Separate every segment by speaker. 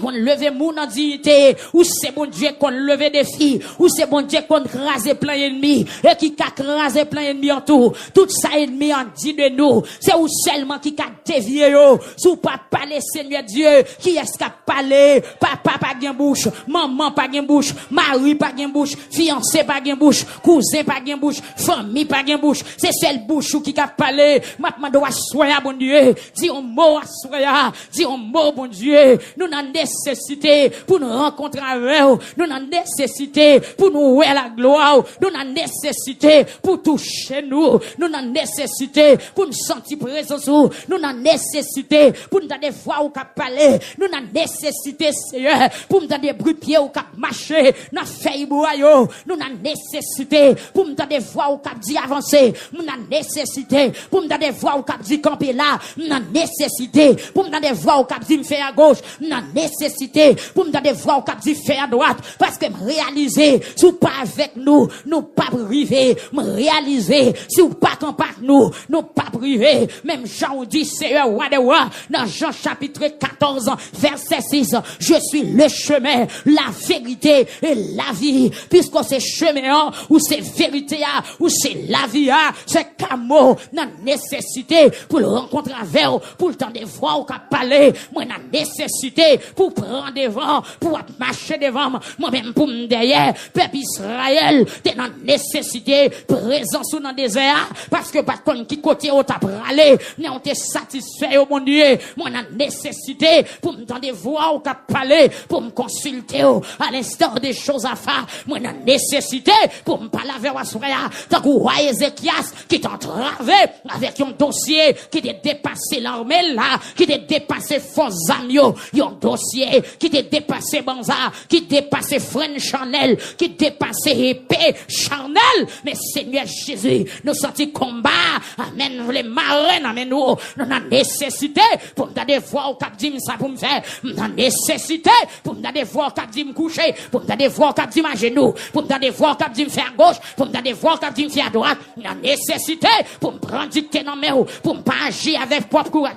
Speaker 1: qu'on leve moun en dignité, ou c'est bon Dieu qu'on leve défi, ou c'est bon Dieu qu'on crase plein ennemi, et qui a crasé plein ennemi en tout ça ennemi en dit de nous, c'est ou seulement qui a dévié yo, sous pas parler Seigneur Dieu, qui est-ce qui a parlé, papa pas gen bouche, maman pas gen bouche, mari pas gen bouche, fiancé pas gen bouche, cousin pas gen bouche, famille pas gen bouche, c'est seul bouche qui a parlé, maintenant doit soyer bon Dieu, dis un mot à soyer, dis un mot bon Dieu, nous avons nécessité pour nous rencontrer avec vous, nous avons nécessité pour nous voir la gloire, nous avons nécessité pour toucher nous, nous avons nécessité pour nous sentir présence, nous avons nécessité pour nous donner voix ou cap parler, nous avons nécessité Seigneur pour nous donner bruit pied ou cap marcher, dans feuille boyo, nous avons nécessité pour nous donner voix ou cap dire avancer, nous avons nécessité pour nous donner voix ou cap dire camper là, nous avons nécessité pour nous donner voix ou cap dire faire à gauche, nous avons nécessité pour nous donner voix ou cap dire faire à droite, parce que réaliser si vous pas avec nous, nous pas priver, réaliser si vous pas avec nous, nous pas priver, même Jean dit Seigneur roi des rois, dans Jean chapitre 14 verset 6, je suis le chemin, la vérité et la vie, puisque c'est chemin ou c'est vérité ou c'est la vie, c'est camo dans nécessité pour le rencontrer avec, pour le temps de voir ou qu'à parler, moi dans nécessité pour prendre devant, pour marcher devant, moi-même pour me derrière, peuple Israël, t'es dans nécessité, présence ou dans le désert, parce que par contre qui côté où t'as parlé, mais on t'est satisfait au mon Dieu, moi dans nécessité pour me tendre voir ou qu'à parler, pour me consulter à l'instant des choses à faire, moi dans nécessité pour me parler avec Wassoya, tant que roi Ézéchias qui t'entravé avec un dossier qui t'a dépassé l'armée là, qui t'a dépassé force amio, un dossier qui t'a dépassé Banza, qui dépassé Fren Chanel, qui dépassé épée Chanel, mais Seigneur Jésus, nous sortis combat, amen, les marins, amen, nous avons nécessité pour me donner voix au cap dit ça pour me faire, nous avons nécessité pour me donner voix au cap dit me coucher, pour me donner voix au cap dit à genoux, pour me donner voix au cap dit me faire gauche, pour me donner voix au cap dit me faire à droite, nous avons nécessité pour me prendre dictée dans mes roues, pour me pas agir avec propre courage,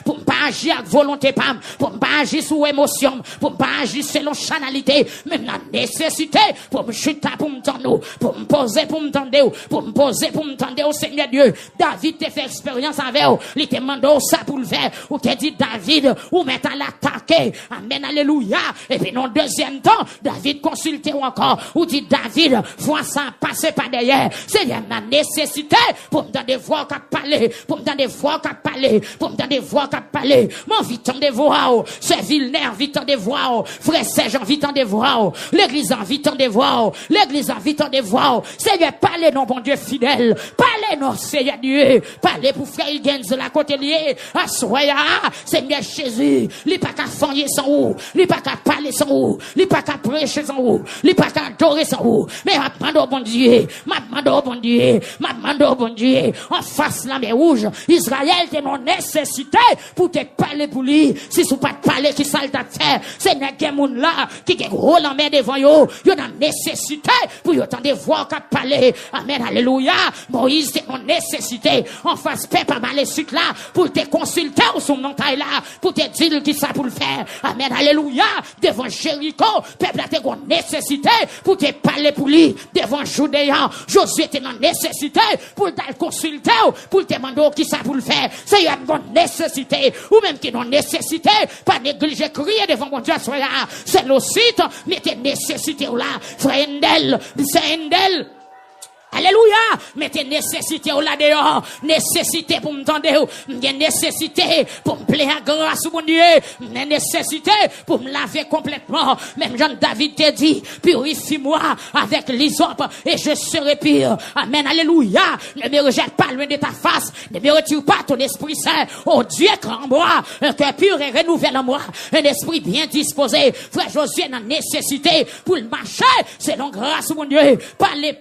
Speaker 1: pour me pas agir avec volonté pam, pour me pas agir sous émotion, pour me pas agir selon chanalité, même la nécessité pour me chuter pour me tendre, pour me poser pour me tendre, pour me poser pour me tendre au Seigneur Dieu. David t'a fait expérience avec vous, il t'a demandé ça pour le faire, ou t'a dit David, ou met à l'attaquer, amen, alléluia, et puis non deuxième temps, David consulté ou encore, ou dit David, vois ça passer par derrière, c'est la nécessité pour me donner voix qu'à parler, pour me donner voix qu'à parler, pour me donner voix qu'à parler, mon vite en de voix, c'est Villeneuve vite en de voix, frère Serge en vite en de voix, l'église en vite en de voix, l'église en vite en de voix, Seigneur, parlez non bon Dieu fidèle, parlez non Seigneur Dieu, parlez pour frère Higgins la côté lié, à Soya, Seigneur Jésus, il pas qu'à fanyer sans ou, il pas qu'à parler sans ou, il pas qu'à prêcher sans ou, il pas qu'à adorer sans ou, mais m'a demandé au bon Dieu, m'a demandé au bon Dieu, m'a demandé au bon Dieu, en face la mer rouge, Israël t'es non nécessité pour te parler pour lui, si sous pas te parler qui sale t'a fait, c'est n'est moun là, qui est gros en mer devant yo, yo n'a nécessité pour yo t'en voir qu'à parler, amen, alléluia, Moïse t'es non nécessité, en face peuple à mal suite là, pour te consulter ou son montagne là, pour te dire qui ça pour le faire, amen, alléluia, devant Jéricho, peuple a t'es non nécessité pour te parler pour lui, devant Judéa, Josué t'es non nécessité pour te consulter, pour te demander qui ça pour le faire, c'est une bonne nécessité, ou même qui non nécessité, pas négliger crier devant mon Dieu, c'est le site, mais t'es nécessité là, frère Endel, c'est Endel. Alléluia, mettez nécessité au là dehors, nécessité pour me tendre, nécessité pour me plaire à grâce mon Dieu, nécessité pour me laver complètement, même Jean David te dit, purifie-moi avec l'hysope et je serai pur, amen, alléluia, ne me rejette pas loin de ta face, ne me retire pas ton esprit saint, oh Dieu crée en moi, un cœur pur et renouvelé en moi, un esprit bien disposé, frère Josué n'a nécessité pour le marcher, selon grâce mon Dieu, parlez,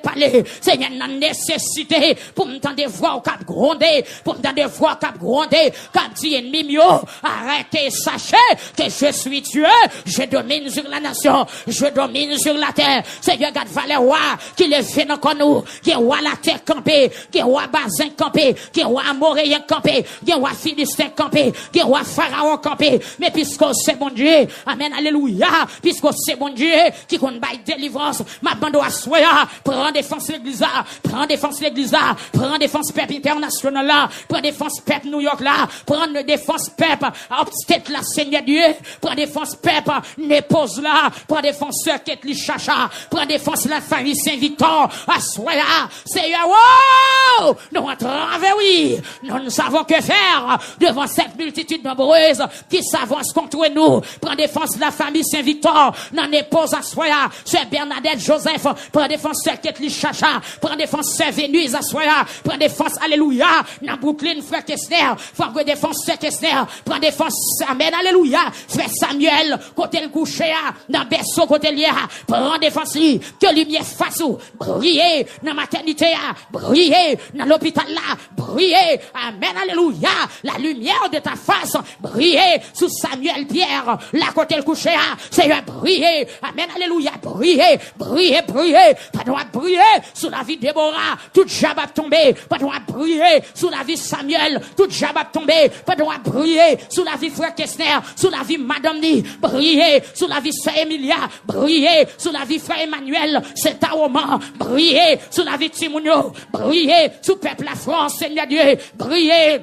Speaker 1: parler. Seigneur, n'a nécessité pour m'entendre voix au cap gronder, pour m'entendre voix au cap gronder, cap dit ennemi mio, arrêtez, sachez que je suis Dieu, je domine sur la nation, je domine sur la terre. Seigneur, garde valeur roi, qui le fait dans nous, qui est roi la terre campée, qui est roi Bazin campé, qui est roi Amoréen campé, qui est roi Philistin campé, qui est roi Pharaon campé. Mais puisque c'est bon Dieu, amen, alléluia, puisque c'est bon Dieu, qui compte bail délivrance, ma bande à soya, prends défense l'église là, prends défense l'église là, prends défense peuple international là, prends défense peuple New York là, prends défense peuple obstate la Seigneur Dieu, prends défense peuple Népose là, prends défense Circuit li chacha, prends défense la famille Saint-Victor, à soya, Seigneur, wow! Nous entrons avec oui, nous ne savons que faire devant cette multitude nombreuse qui s'avance contre nous, prends défense la famille Saint-Victor, n'en Népose à soya, Sœur Bernadette Joseph, prends défense Circuit li chacha, prends défense Sœur Vénus à soya, prends défense, alléluia, dans Brooklyn, frère Kessner, frère défense Sœur Kessner, prends défense, amen, alléluia, frère Samuel, côté le couché, dans berceau côté lié, prends défense lui, que lumière fasse ou, briller, dans maternité, briller, dans l'hôpital là, briller, amen, alléluia, la lumière de ta face, briller, sous Samuel Pierre, là côté le couché, Seigneur, briller, amen, alléluia, briller, briller, briller, pas droit de briller, sous la vie de Déborah, tout jabba tombé, pas droit de briller, sous la vie de Samuel, tout jabba tombé, pas droit de briller, sous la vie frère Kessner, sous la vie Madame Ni, briller, sous la vie Sœur Emilia, briller, sous la vie frère Emmanuel, c'est un roman, briller, sous la vie de Timounio, briller, sous peuple la France, Seigneur Dieu, briller.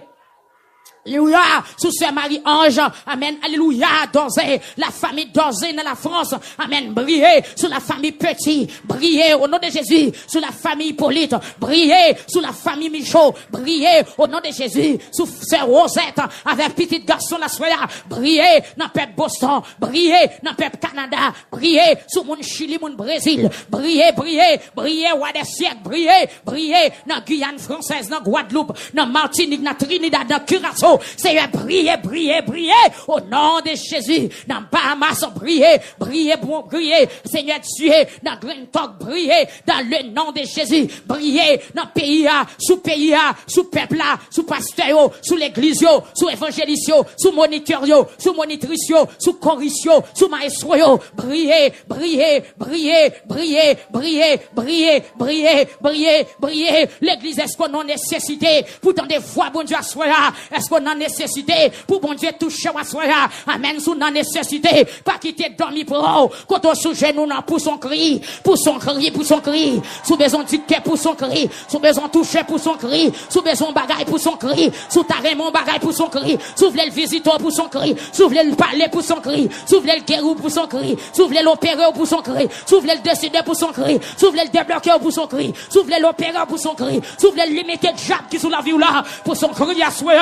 Speaker 1: Alléluia, sous Sœur Marie-Ange, amen, alléluia, Dozé, la famille Dozé dans la France, amen, briller, sous la famille Petit, briller au nom de Jésus, sous la famille Hippolyte, briller, sous la famille Michaud, briller au nom de Jésus, sous Sœur Rosette, avec petit garçon la soya, briller dans peuple Boston, briller dans peuple Canada, briller sous mon Chili, mon Brésil, briller, briller, briller, roi des siècles, briller, briller dans Guyane française, dans Guadeloupe, dans Martinique, dans Trinidad, dans Curaçao, Seigneur, briller, briller, briller, au nom de Jésus, dans Bahamas, briller, briller, briller, Seigneur Dieu, dans Green Talk, briller, dans le nom de Jésus, briller, dans pays, sous peuple, sous pasteur, sous l'église, sous évangéliste, sous moniteur, sous monitrice, sous choriste, sous maestro, briller, briller, briller, briller, briller, briller, briller, briller, briller, l'église, est-ce qu'on a nécessité, pourtant des fois, bon Dieu, est-ce qu'on a nécessité pour bon Dieu toucher à soi, amen, sous la nécessité, pas quitter dormir pour quand on sous genou, pour son cri, pour son cri, pour son cri, sous besoin de ticket pour son cri, sous besoin toucher pour son cri, sous besoin bagaille pour son cri, sous taré mon bagaille pour son cri, sous le visiteur pour son cri, sous le parler pour son cri, sous le guérou pour son cri, sous le l'opérer pour son cri, sous le décider pour son cri, sous le débloquer pour son cri, sous le l'opérer pour son cri, sous le limiter de Jacques qui sous la vie ou là, pour son cri à soi,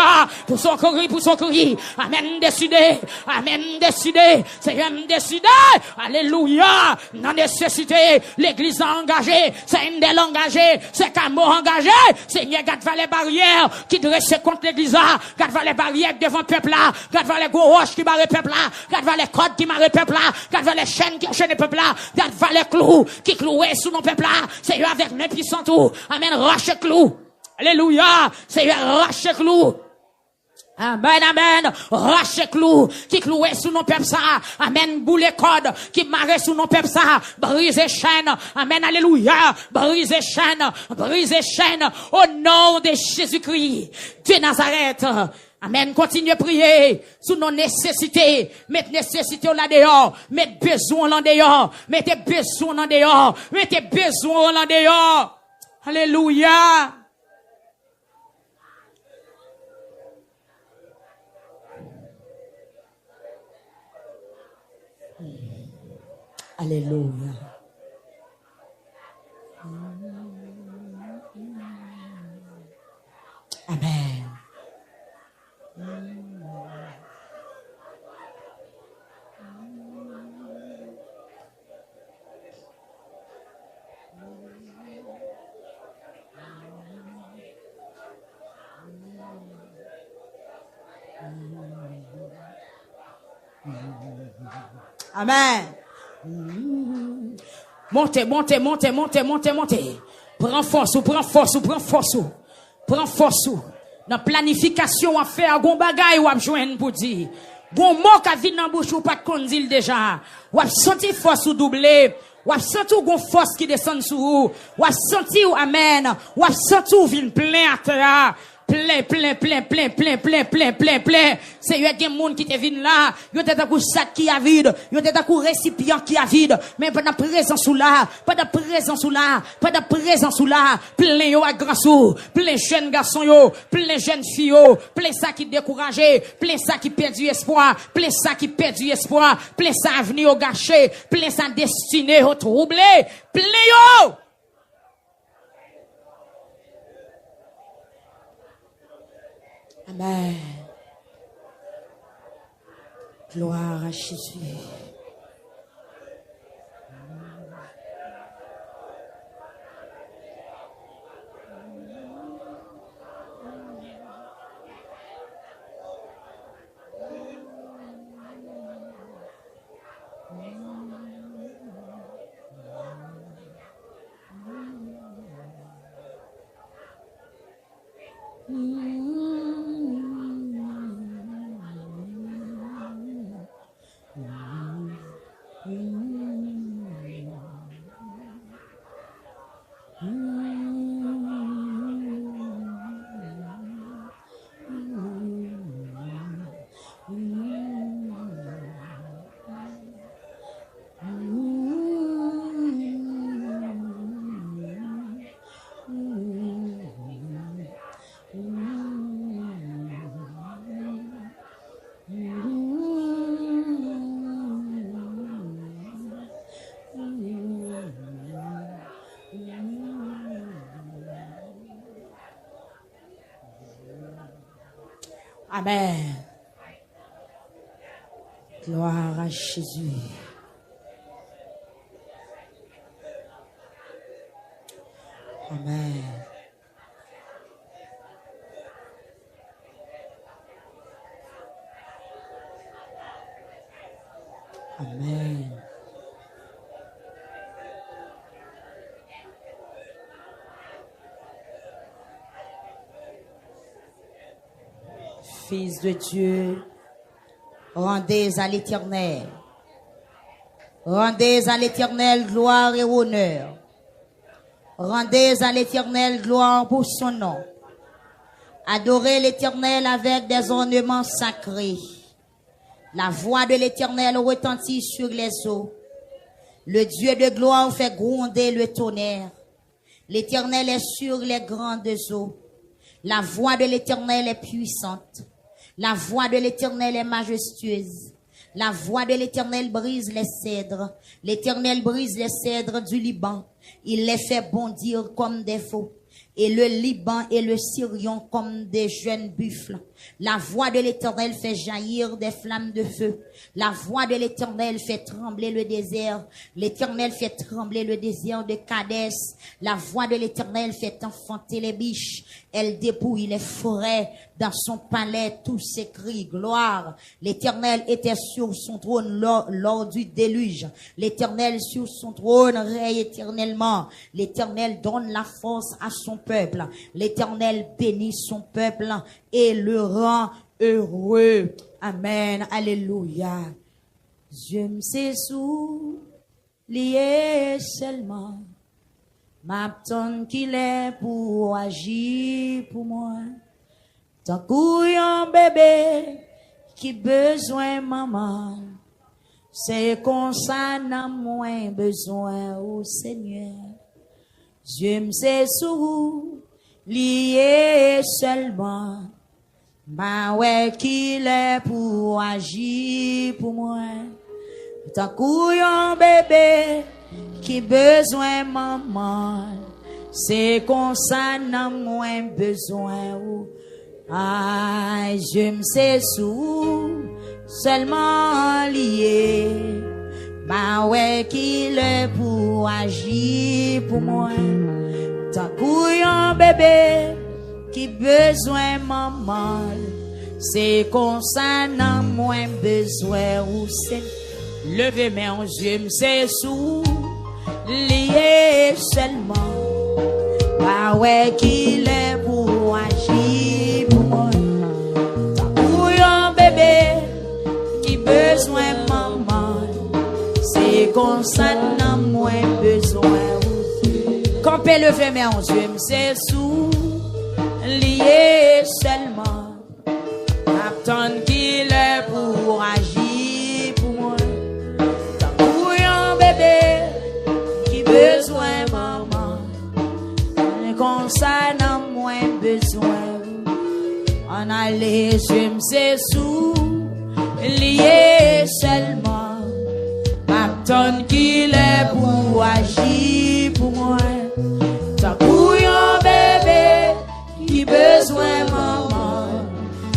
Speaker 1: pour son cri, amen, décidé, Seigneur, décidé, alléluia, non nécessité, l'église a engagé, c'est une d'elle engagée, c'est qu'un mot engagé, Seigneur, garde les barrières qui dressent contre l'église, garde les barrières devant le peuple là, garde les gros roches qui barrent le peuple là, garde les cordes qui marrent le peuple là, garde les chaînes qui enchaînent le peuple là, garde les clous qui clouaient sous nos peuples là, Seigneur, avec mes puissants tout, amen, roche clou, alléluia, Seigneur, roche clou. Amen, amen, roche clou, qui clouait sous nos peuples ça, amen, boule code, qui marrait sous nos peuples ça, brise chaîne, amen, alléluia, brise chaîne, au nom de Jésus-Christ, de Nazareth. Amen. Continuez à prier sous nos nécessités. Mettez nécessité là dehors. Mettez besoin là dehors. Mettez besoin là dehors. Mettez besoin là dehors. Alléluia. Alléluia. Amen. Amen. Montez, montez, montez, montez, montez, montez. Prends force, prends force, prends force. Prends force. Dans planification à faire, gon bagay ou à joindre pour dire. Gon mot qui vient dans bouche ou pas de condil déjà. Ou à sentir force ou doublé. Ou à sentir gon force qui descend sur vous. Ou à sentir amen. Ou à sentir ou vient plein à terre. Plein. C'est y'a des monde qui te viennent là. Y'a des coup sac qui a vide. Y'a des coup récipient qui a vide. Mais pas de présence ou là. Pas de présence ou là. Pas de présence ou là. Plein yo à grand sou. Plein jeunes garçons yo. Plein jeunes filles yo. Plein ça qui découragé. Plein ça qui perdu espoir. Plein ça qui perdu espoir. Plein ça avenir au gâché. Plein ça destiné au troublé. Plein yo. Amen. Gloire à Jésus. Amen. Gloire à Jésus. Amen. Amen. Fils de Dieu, rendez à l'Éternel. Rendez à l'Éternel gloire et honneur. Rendez à l'Éternel gloire pour son nom. Adorez l'Éternel avec des ornements sacrés. La voix de l'Éternel retentit sur les eaux. Le Dieu de gloire fait gronder le tonnerre. L'Éternel est sur les grandes eaux. La voix de l'Éternel est puissante. La voix de l'Éternel est majestueuse. La voix de l'Éternel brise les cèdres. L'Éternel brise les cèdres du Liban. Il les fait bondir comme des veaux. Et le Liban et le Syrion comme des jeunes buffles. La voix de l'Éternel fait jaillir des flammes de feu. La voix de l'Éternel fait trembler le désert. L'Éternel fait trembler le désert de Kadès. La voix de l'Éternel fait enfanter les biches. Elle dépouille les forêts. Dans son palais, tous s'écrient gloire. L'Éternel était sur son trône lors du déluge. L'Éternel sur son trône règne éternellement. L'Éternel donne la force à son peuple. L'Éternel bénit son peuple et le rend heureux. Amen. Alléluia. Je me sais soulier seulement. M'attends qu'il est pour agir pour moi. Tant qu'un bébé qui besoin maman. C'est qu'on ça n'a moins besoin au Seigneur. Je me sais soulier seulement. Bah ouais qu'il est pour agir pour moi. Tant qu'un bébé qui besoin maman. C'est qu'on ça n'a moins besoin au ah, je me sais seulement lié. Bah ouais qu'il est pour agir pour moi. Tant qu'un bébé qui besoin maman. C'est qu'on ça n'a moins besoin ou c'est. Levez mes yeux, je me sais lié seulement. Bah ouais qu'il est pour agir pour moi. Pour un bébé qui besoin maman. C'est comme ça n'a moins besoin. Campez le fait mais en Dieu c'est sous. Lié seulement. Attendre qu'il est pour agir pour moi. Pour un bébé qui besoin maman. Comme ça n'a moins besoin. On a les yeux c'est sous. Lié seulement. Attendre qu'il est pour agir pour moi. Pour un bébé qui besoin maman.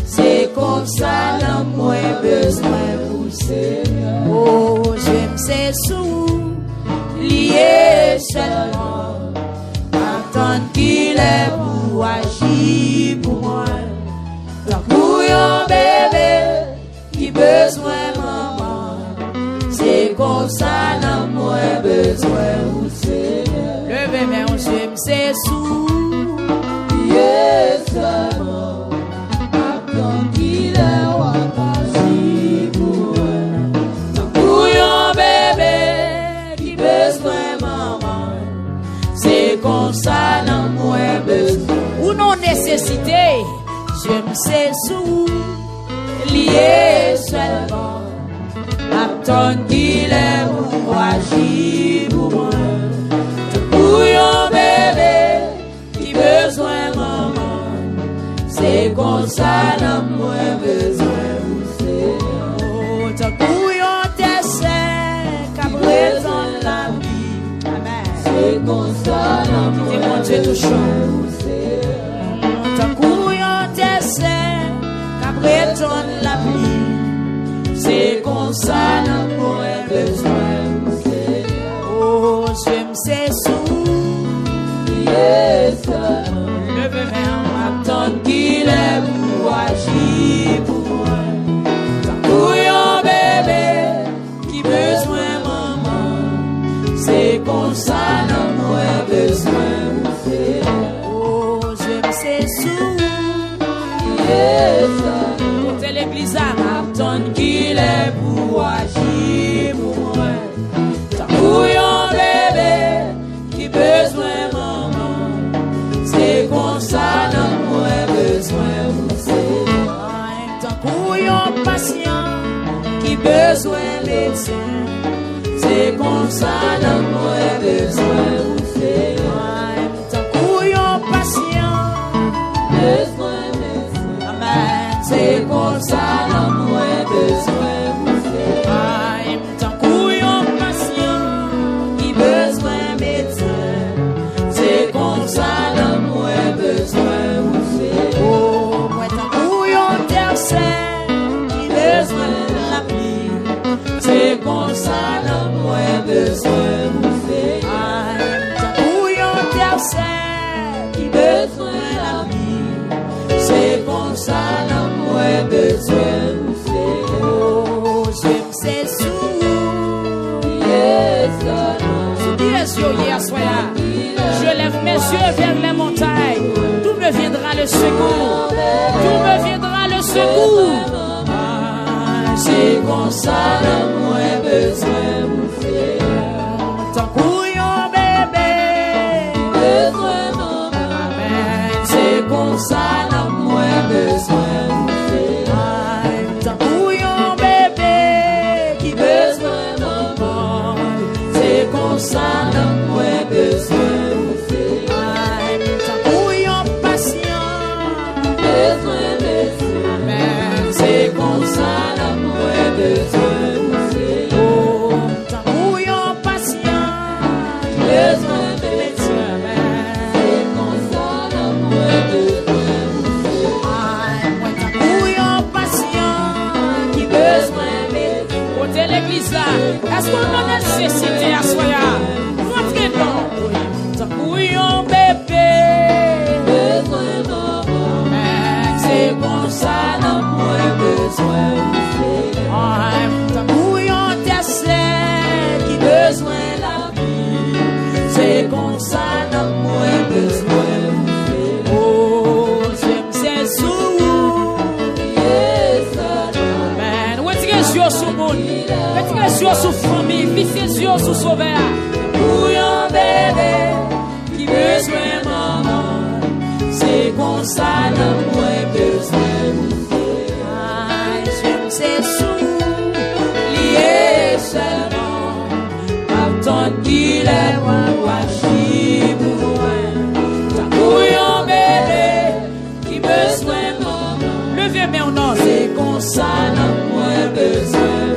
Speaker 1: C'est comme ça n'a moins besoin pour Seigneur. Oh, j'aime ces sous liés seulement. Attendre qu'il est pour agir pour moi. Pour un bébé qui besoin maman. C'est comme ça n'a moins besoin pour Seigneur. Le bébé on j'aime ces sous liés seulement. Attendre qu'il est pour agir pour moi. Pour un bébé qui besoin maman. C'est comme ça n'a moins besoin. Ou non nécessité. J'aime ces sous liés seulement. Attendre qu'il est pour agir pour moi. Pour un bébé qui besoin maman. C'est comme ça n'a moins besoin pour Seigneur. Oh, t'as couillon tes seins qu'à présent la vie. Amen. C'est comme ça n'a moins besoin pour Seigneur. T'as couillon tes seins qu'à présent la vie. C'est comme ça n'a moins besoin pour Seigneur. Oh, j'aime ces sous. Yes, le bébé attend qu'il est pour agir pour moi. Pour un bébé qui besoin maman. C'est comme ça n'a moins besoin pour Seigneur. Oh, j'aime ces sous. Yes, côté l'église attend qu'il est pour agir pour moi. Pour un bébé qui besoin maman. C'est comme ça n'a moins besoin pour Seigneur. Tant pour un patient qui besoin médecin. C'est comme ça n'a moins besoin pour Seigneur. Tant pour un patient besoin médecin. Amen. C'est comme ça n'a moins besoin pour Seigneur. Tant pour un patient qui besoin médecin. C'est comme ça n'a moins besoin pour Seigneur. Oh, moi tant pour un tercet qui besoin de la vie. C'est comme ça n'a moins besoin pour Seigneur. Tant pour un tercet qui besoin de la vie. C'est comme ça n'a moins besoin pour Seigneur. Oh, j'aime ces sous. Yes, je lève mes yeux vers les montagnes. D'où me viendra le secours? D'où me viendra le secours? C'est comme ça, n'a moins besoin pour Seigneur. Tant couillon bébé, besoin maman. C'est comme ça, n'a moins besoin pour Seigneur. Tant couillon bébé qui besoin maman. C'est comme ça, n'a moins besoin pour Seigneur. Tant couillon patient, besoin médecin. C'est comme ça, n'a moins besoin pour Seigneur. Tant couillon patient, besoin médecin. C'est comme ça, n'a moins besoin pour Seigneur. Tant couillon patient, qui besoin médecin. Côté l'église là, est-ce qu'on a nécessité à soya? Montrez donc. Tant couillon bébé, besoin maman. C'est comme ça, n'a moins besoin pour Seigneur. Tant couillon tercet, qui besoin la vie. yeux sous famille, fixe yeux sous sauveur.
Speaker 2: Pour un bébé qui besoin maman, c'est comme ça dans moi besoin. Je me sais sous lié seulement, par ton qu'il est moi pour moi. Pour un bébé qui besoin maman,
Speaker 1: Levez mes noms.
Speaker 2: c'est comme ça dans moi besoin.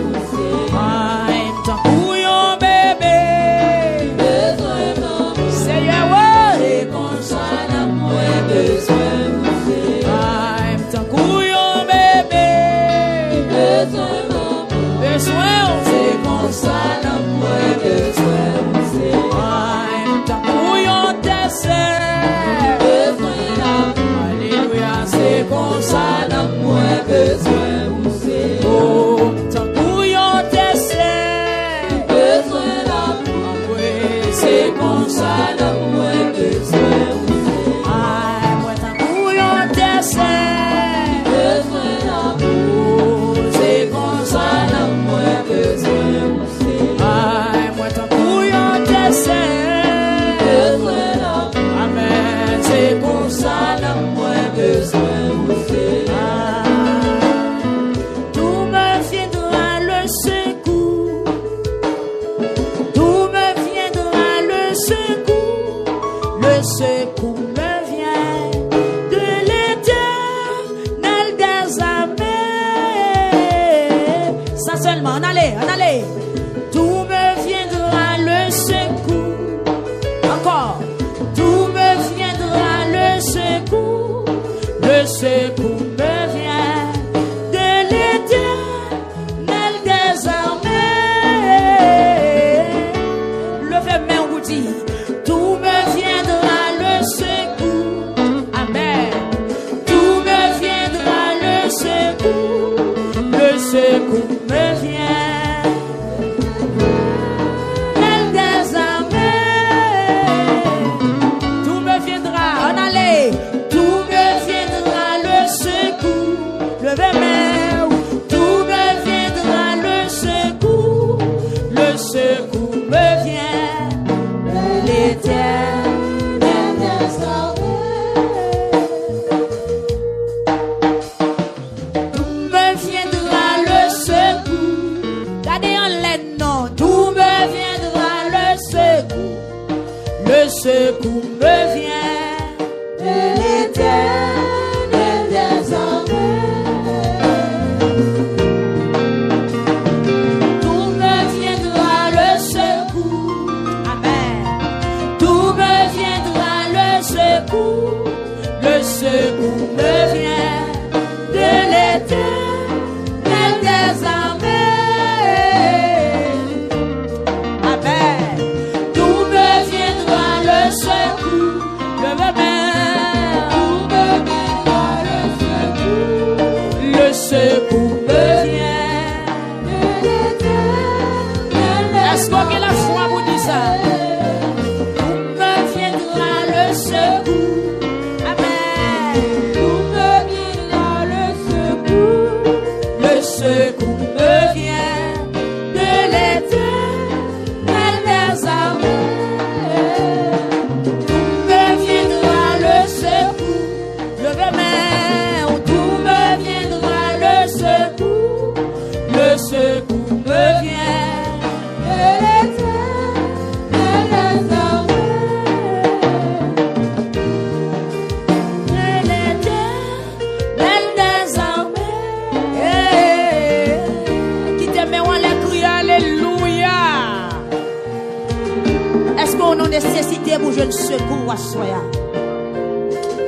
Speaker 1: Nécessité pour je ne secours à soi.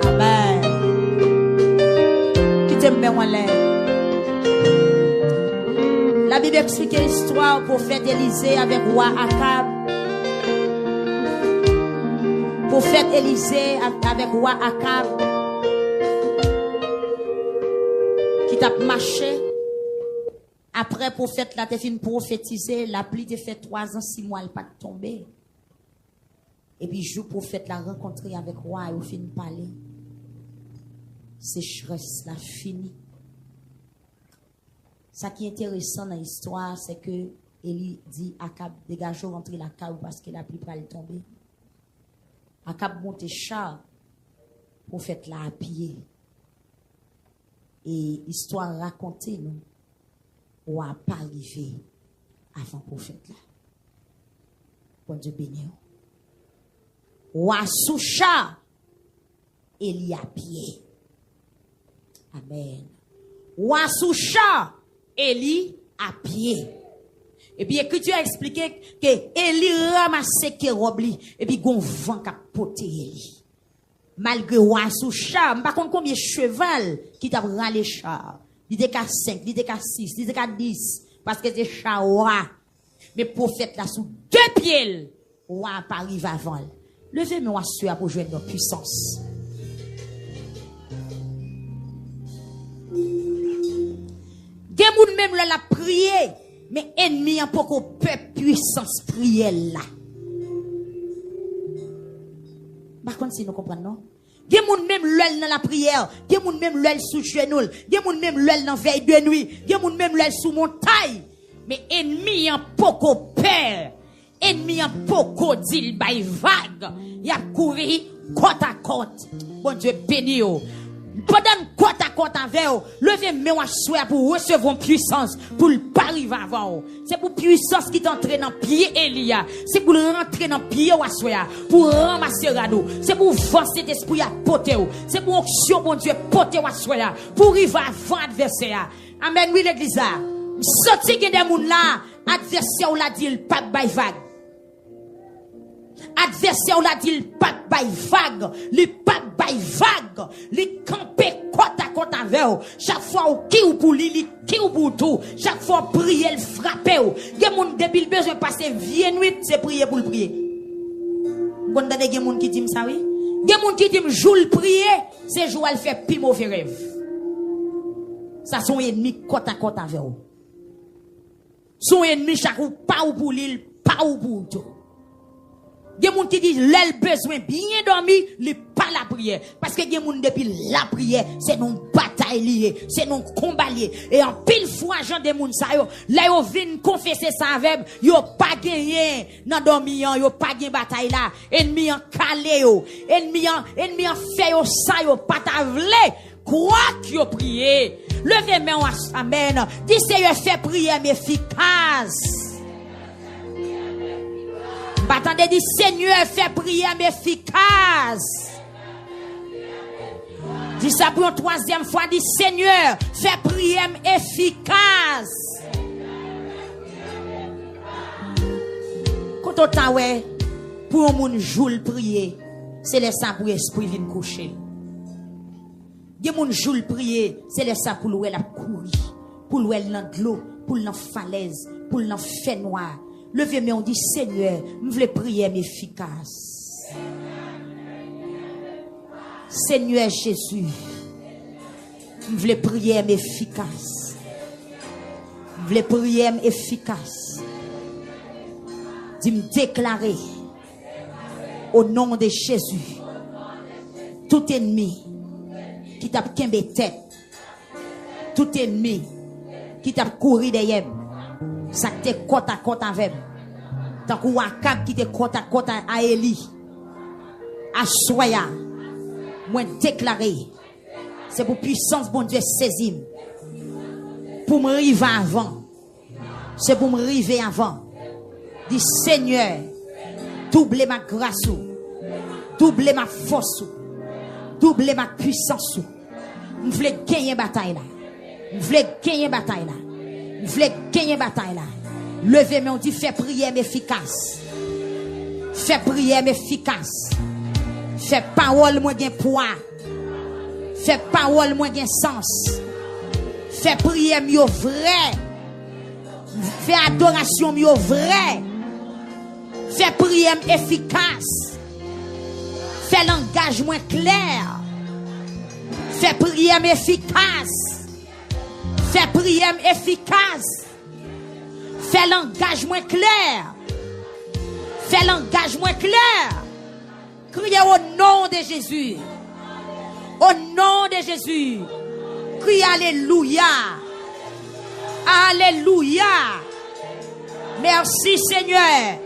Speaker 1: Amen. Qui t'aime bien, la Bible explique l'histoire du prophète Élisée avec roi Akab. Prophète Élisée avec roi Akab qui t'a marché. Après prophète là t'es fin prophétiser, la pluie t'est fait 3 ans 6 mois elle pas tomber. Et puis, jour prophète l'a rencontré avec roi et au fin parler. Sécheresse la fini. Ça qui est intéressant dans l'histoire, c'est que Élie dit Akab, dégage rentrer la cave parce que la pluie va tomber. Akab monte char, prophète là à pied. Et histoire racontée, nous, ou a pas arrivé avant prophète là. Bon Dieu béni. Ou a sous char, Élie à pied. Amen. Ou a sous char, Élie à pied. Et puis l'écriture a expliqué que Élie ramassait Kérobli et puis gon vent qui a porté Élie. Malgré roi sous char, par contre combien de cheval qui t'a râlé char. Il était qu'à 5, il était qu'à 6, il était qu'à 10 parce que c'est char roi. Mais prophète là sous 2 pieds, roi pas arrive avant. Levez-moi sur pour jouer notre puissance. Gen moun même là la prier, mais ennemi en poko peuple puissance prière là. Par contre si nous comprenons non? Gen moun même l'œil dans la prière, gen moun même l'œil sous genou, gen moun même l'œil dans veille de nuit, gen moun même l'œil sous montagne, mais ennemi en poko peur, ennemi en poko dit bay vague, y a courir côte à côte. Bon Dieu béni yo. Pendant côte à côte avec vous, levez-moi à souhait pour recevoir puissance, pour le pas arriver avant vous. C'est pour puissance qui t'entraîne dans pied Elia. C'est pour rentrer dans pied ou souhait, pour ramasser radeau. C'est pour vendre cet esprit à porter. C'est pour onction, bon Dieu, porter ou souhait, pour arriver avant adversaire. Amen, oui, l'église là. Sorti que des gens là, adversaire ou l'a dit, le pas by vague. Adversaire ou l'a dit, le pas by vague. Le pas by vague. Le camper côte à côte avec vous. Chaque fois ou qui ou pour lui, qui ou pour tout. Chaque fois prier, le frapper ou. Gen moun depuis besoin passer vie nuit, c'est prier pour le prier. Vous entendez gen moun qui dit ça oui? Gen moun qui dit jour le prier, c'est jour elle fait plus mauvais rêve. Ça son ennemi côte à côte avec vous. Son ennemi chaque ou pas ou pour lui, pas ou pour tout. Il y a des gens qui disent l'el besoin bien dormi, il pas la prière. Parce que il y a des gens depuis la prière, c'est non bataille liée, c'est non combat lié. Et en pile fois, gens des gens ça yo, là yo viennent confesser ça avec, yo pas gagné dans dormi, yo pas gagné bataille là. Ennemi en calé yo, ennemi en fait yo ça yo pas ta vle. Quoi que yo prier. Levez main amen. Dis Seigneur fait prière efficace. Attendez, dit Seigneur, fais prière efficace. Dis ça pour une 3e fois, dit Seigneur, fais prière efficace. Quand on t'a ouais, pour un monde jour prier, c'est le sang pour l'esprit vient coucher. Des moun jour prier, c'est le sang pour l'ouel la courir, pour l'ouel dans de l'eau, pour l'en falaise, pour l'en fait noir. Levez-moi, on dit Seigneur, je veux prier efficace. Seigneur Jésus, je veux prier efficace. Je veux prier efficace. Dis-moi déclarer au nom de Jésus, tout ennemi qui t'a qu'un tête, tout ennemi qui t'a couru derrière, ça te côte à côte avec. Tant qu'on a Akab qui te côte à côte à Élie. À Soya. Moi déclarer. C'est pour puissance, bon Dieu, saisir. Pour me river avant. C'est pour me river avant. Dis Seigneur, double ma grâce. Double ma force. Double ma puissance. Je veux gagner bataille là. Je veux gagner bataille là. Je veux gagner bataille là. Levez, mais on dit fais prière efficace. Fais prière efficace. Fais parole moins gain poids. Fais parole moins gain sens. Fais prière mieux vrai. Fais adoration mieux vrai. Fais prière efficace. Fais langage moins clair. Fais prière efficace. Fais prière efficace. Fais langage moins clair. Fais langage moins clair. Criez au nom de Jésus. Au nom de Jésus. Criez Alléluia. Alléluia. Merci Seigneur.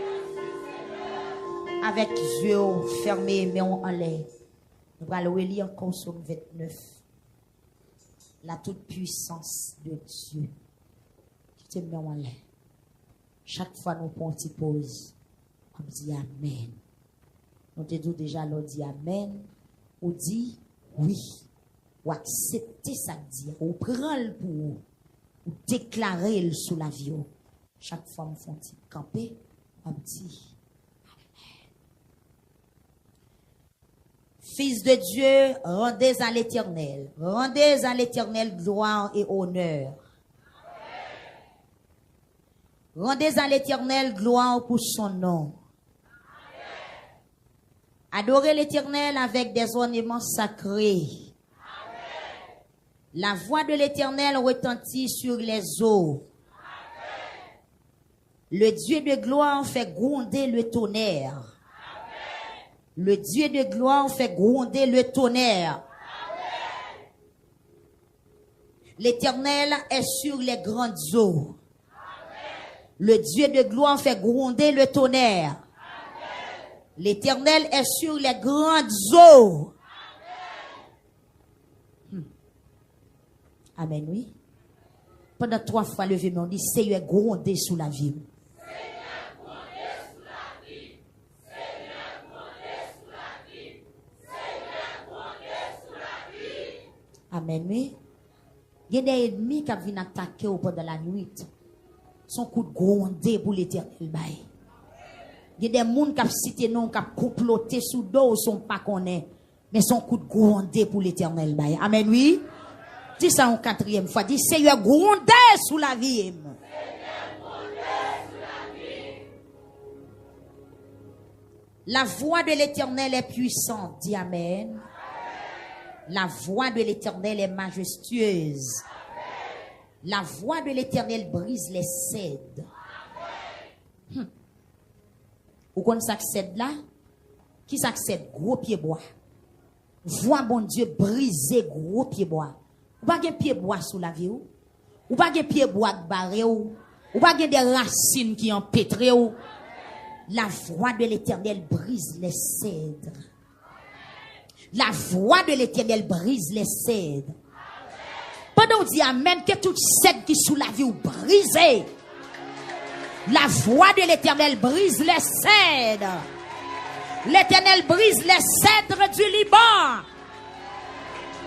Speaker 1: Avec yeux fermés, mais en l'air. Nous allons lire encore Psaume 29. La toute puissance de Dieu. Qui te met en l'air. Chaque fois nous prenons une petite pause, on dit Amen. Nous te disons déjà, on dit Amen. On dit oui. Ou accepter ça dit. Ou prendre pour vous. Ou déclarer le sous la vie. Chaque fois nous font un petit camper, on dit Fils de Dieu, rendez à l'Éternel. Rendez à l'Éternel gloire et honneur. Rendez à l'Éternel gloire pour son nom. Adorez l'Éternel avec des ornements sacrés. La voix de l'Éternel retentit sur les eaux. Le Dieu de gloire fait gronder le tonnerre. Le Dieu de gloire fait gronder le tonnerre. L'Éternel est sur les grandes eaux. Le Dieu de gloire fait gronder le tonnerre. L'Éternel est sur les grandes eaux. Amen, oui. Pendant 3 fois, levez-moi, on dit, Seigneur, gronder sous la vie. Amen, oui. Il y a des ennemis qui viennent attaquer au pendant la nuit. Son coup de gronder pour l'Éternel. Il y a des gens qui ont cité non, qui ont comploté sous dos, sont pas connaît. Mais son coup de gronder pour l'Éternel. Amen, oui. Dis ça en 4e fois. Dis, Seigneur, gronder sous la vie. La voix de l'Éternel est puissante. Dis Amen. La voix de l'Éternel est majestueuse. La voix de l'Éternel brise les cèdres. Vous connaissez ça cèdre là? Qui s'accède? Gros pied bois. Voix bon Dieu briser gros pied bois. Ou pas de pied bois sous la vie ou pas de pied bois barré ou pas de des racines qui empêtrent ou. La voix de l'Éternel brise les cèdres. La voix de l'Éternel brise les cèdres. Pendant qu'on dit Amen, que toute cèdre qui sous la vie ou brisée. La voix de l'Éternel brise les cèdres. L'Éternel brise les cèdres du Liban.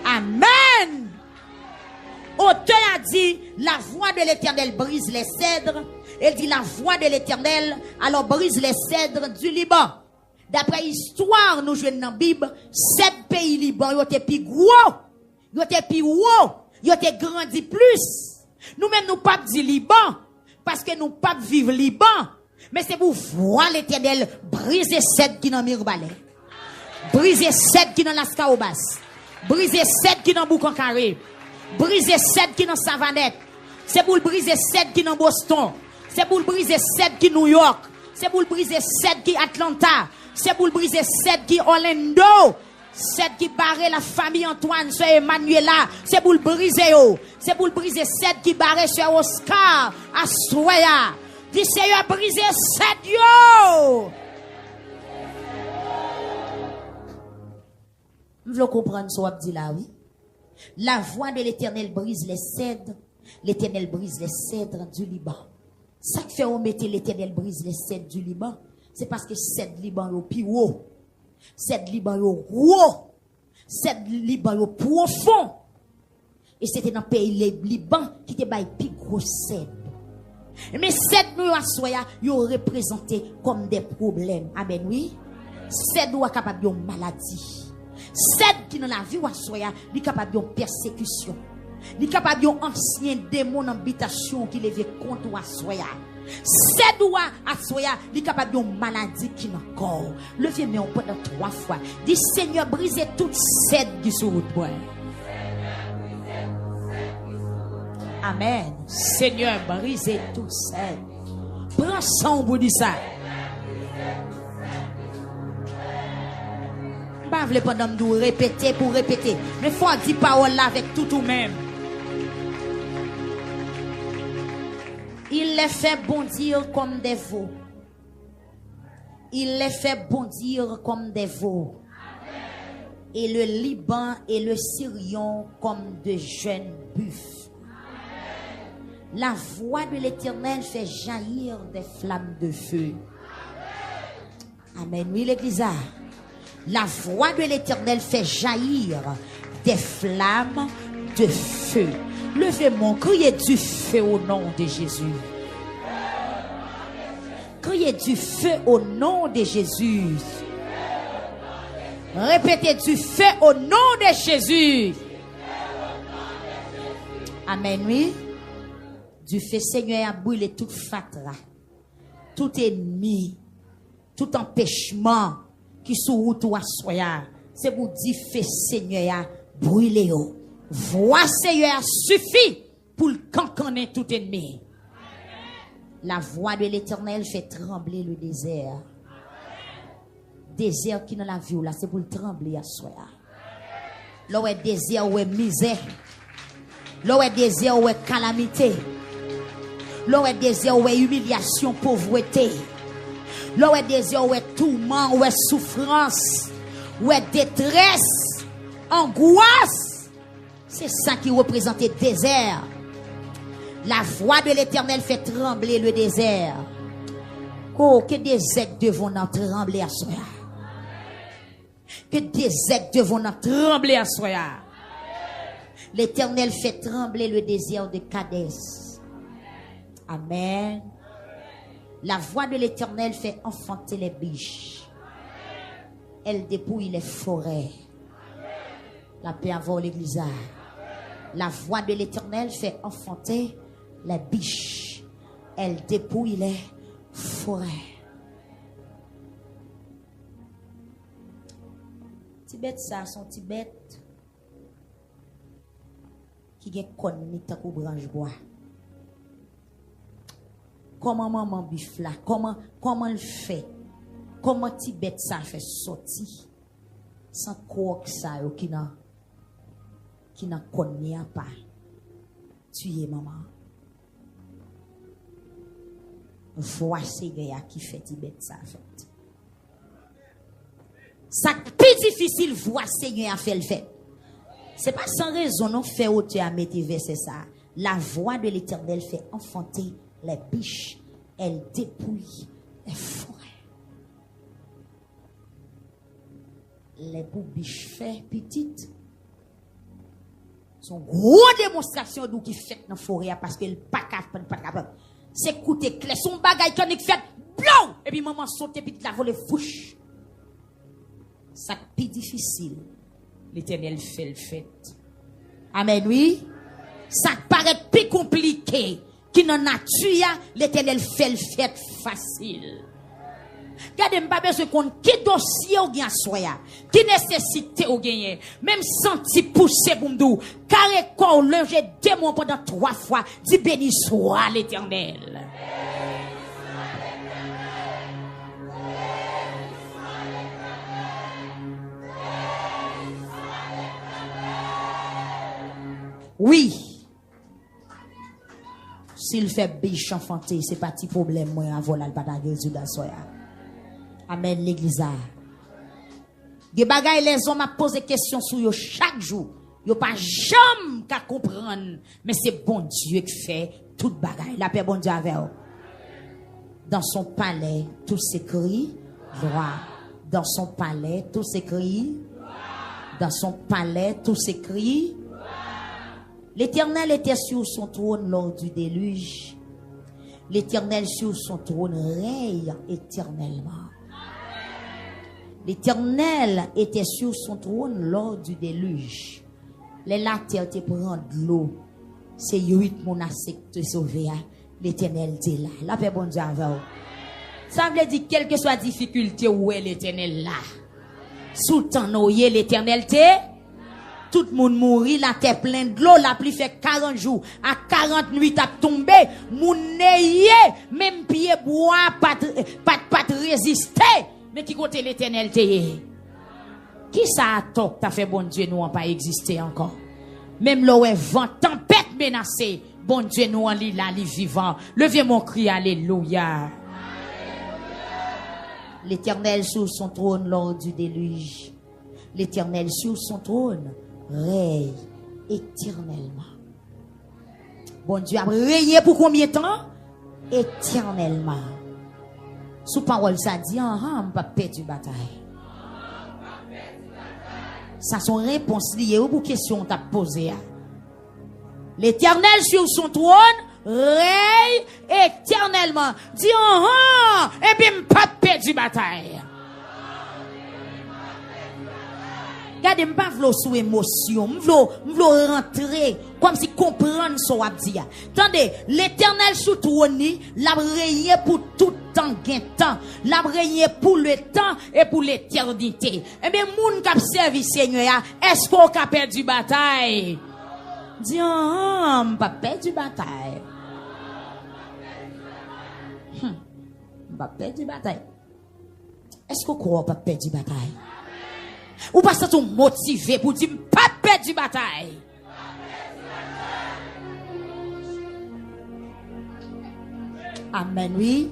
Speaker 1: Amen. Auteur a dit, la voix de l'Éternel brise les cèdres. Il dit, la voix de l'Éternel, alors brise les cèdres du Liban. D'après l'histoire, nous jouons dans la Bible, 7 pays Liban, ils étaient plus gros, ils étaient plus haut, ils étaient grandis plus. Nous-mêmes, nous pas dit Liban, parce que nous pas vivre Liban. Mais c'est pour voir l'Éternel briser 7 qui dans Mirbalais. Briser 7 qui dans la Skaobas. Briser 7 qui dans Boucan Carré. Briser 7 qui dans Savanette. C'est pour briser 7 qui dans Boston. C'est pour briser 7 qui New York. C'est pour briser 7 qui Atlanta. C'est pour briser 7 qui Orlando. 7 qui barre la famille Antoine, sur Emmanuela. C'est pour briser yo. C'est pour briser 7 qui barre sur Oscar, Astoya. Dis Seigneur, briser 7 yo. Vous voulez comprendre ce que dit là, oui? La voix de l'Éternel brise les cèdres. L'Éternel brise les cèdres du Liban. Ça qui fait on mettre l'Éternel brise les cèdres du Liban, c'est parce que cèdres Liban yo plus haut. Cèdres Liban yo haut. Cèdres Liban yo profond. Et c'était dans le pays Liban qui te bail plus gros cèdres. Mais cèdres nous assoya yo représenté comme des problèmes. Amen oui. Cèdres ou capable de maladie. Cèdres qui dans la vie ou assoya, li capable de persécution. Li capable yon ancien démon habitation qui levé contre ou assoya. Cèdre ou assoya, li capable yon maladie qui nan corps. Levez mais on pendant 3 fois. Dis Seigneur brisez toute cèdre qui sur route bois. Amen. Seigneur brisez toute cèdre. Prends son pour dire ça. Pas vle pendant nous répéter pour répéter. Mais faut dire parole là avec tout ou même. Il les fait bondir comme des veaux. Il les fait bondir comme des veaux. Et le Liban et le Sirion comme de jeunes buffles. La voix de l'Éternel fait jaillir des flammes de feu. Amen. Oui, l'église. La voix de l'Éternel fait jaillir des flammes de feu. Levez-moi, criez du feu au nom de Jésus. Criez du feu au nom de Jésus. Répétez du feu au nom de Jésus. Amen, oui. Du feu, Seigneur, a brûlé toute fatra, tout ennemi, tout empêchement qui sous route ou à soya. C'est pour dire feu, Seigneur, a brûlé. Voix, Seigneur, suffit pour le canconner tout ennemi. La voix de l'Éternel fait trembler le désert. Désert qui dans la vie là, c'est pour le trembler à soi. Là où est désert, où est misère. Là où est désert, où est calamité. Là où est désert, où est humiliation, pauvreté. Là où est désert, où est tourment, où est souffrance, où est détresse, angoisse. C'est ça qui représente le désert. La voix de l'Éternel fait trembler le désert. Oh, que des aigles devront en trembler à soi. Que des aigles devront en trembler à soi. L'Éternel fait trembler le désert de Kadès. Amen. La voix de l'Éternel fait enfanter les biches. Elle dépouille les forêts. La paix avant l'église. La voix de l'Éternel fait enfanter les biches. Elle dépouille les forêts. Tibet, ça, son Tibet qui est connu tant qu'on branche bois. Comment maman bif là? Comment le fait? Comment Tibet ça fait sortir sans quoi que ça qui n'a connu pas tuer maman. Voici gars qui fait Tibet ça fait. Ça plus difficile voir Seigneur a fait le fait. C'est pas sans raison non fait auteur à mettre verset ça. La voix de l'Éternel fait enfanter les biches, elle dépouille les forêts. Les biches fait petites. Son gros démonstration d'où qui fait dans la forêt parce qu'elle pas capable. C'est coûter clé son bagage qu'on fait blou et puis maman saute et puis la voler fouche. Ça plus difficile. L'Éternel fait le fait. Amen, oui. Ça paraît plus compliqué. Qui n'en a tué, l'Éternel fait le fait facile. Regardez, m'pas besoin qu'on qui dossier ou bien soya, qui nécessité ou gagner, même senti pousser pour m'dou, carré corps lenger démon pendant 3 fois, dit béni soit l'Éternel. Oui. S'il fait biche enfanté, c'est pas petit problème, moi, avant la bataille de la soya. Amen, l'église. Des bagailles, les hommes a posé questions sur eux chaque jour. Yo pas jamais qu'à comprendre. Mais c'est bon Dieu qui fait toute bagaille. La paix, bon Dieu avec eux. Dans son palais, tout s'écrit gloire. Dans son palais, tout s'écrit gloire. Dans son palais, tout s'écrit gloire. L'Éternel était sur son trône lors du déluge. L'Éternel sur son trône règne éternellement. L'Éternel était sur son trône lors du déluge. La terre te prend de l'eau. C'est 8 mon accepte sauver. L'Éternel dit là. La paix bon Dieu avec vous. Ça veut dire quelle que soit difficulté où est l'Éternel là. Sous temps noyé l'Éternel t'est. Tout le monde mourit, la terre pleine de l'eau, la pluie fait 40 jours, à 40 nuits à tomber, moun neye, même pied bois, pas résister, mais qui côté l'Éternel t'est. Qui ça a tort, t'as fait bon Dieu, nous on pas existé encore. Même l'eau est vent, tempête menacée, Bon Dieu, nous en lit là, li vivant. Levez mon cri, alléluia. L'Éternel sur son trône lors du déluge. L'Éternel sur son trône règne éternellement. Bon Dieu a régné pour combien de temps? Éternellement. Sous parole ça dit, on pas perdre du bataille. Ça son réponse liée aux questions t'a posées. L'Éternel sur son trône règne éternellement. Dis et puis pas perdre du bataille. Regardez, je ne veux pas sous émotion, je veux rentrer comme si comprendre ce qu'on dit. Attendez, l'Éternel sous trône, l'a régné pour tout temps, l'a régné pour le temps et pour l'éternité. Eh bien, moun qui servi Seigneur, est-ce qu'on a perdu bataille? Dis, on pas perdu bataille. Pas perdu bataille. Est-ce qu'on croit pas perdu bataille? Ou pas ça sont motivé pour dire pas perdre du bataille. Amen, oui.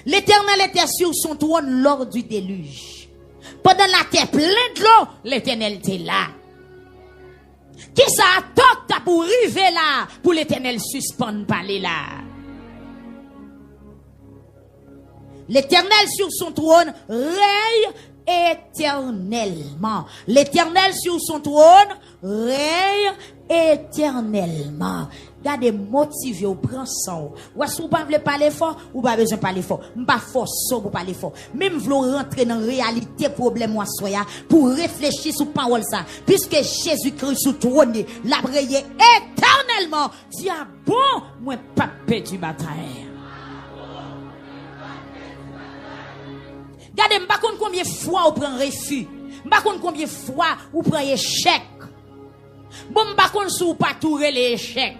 Speaker 1: L'Éternel était sur son trône lors du déluge. Pendant la terre pleine de l'eau, l'Éternel était là. Qui ça attend pour arriver là, pour l'Éternel suspendre parler là? L'Éternel sur son trône règne éternellement. L'Éternel sur son trône règne éternellement. Gardez motivé ou prend son. Ou est-ce que vous pas voulez parler fort ou pas besoin de parler fort? M'pas force pour parler fort. Même vouloir rentrer dans la réalité problème ou soya pour réfléchir sur parole ça. Puisque Jésus-Christ sur trône l'a régné éternellement. Dis ah bon, moi pas perdu bataille. Regardez, m'pas compte combien de fois vous prenez refus. M'pas compte combien de fois vous prenez échec. Bon, m'pas compte si vous pas tout les échecs.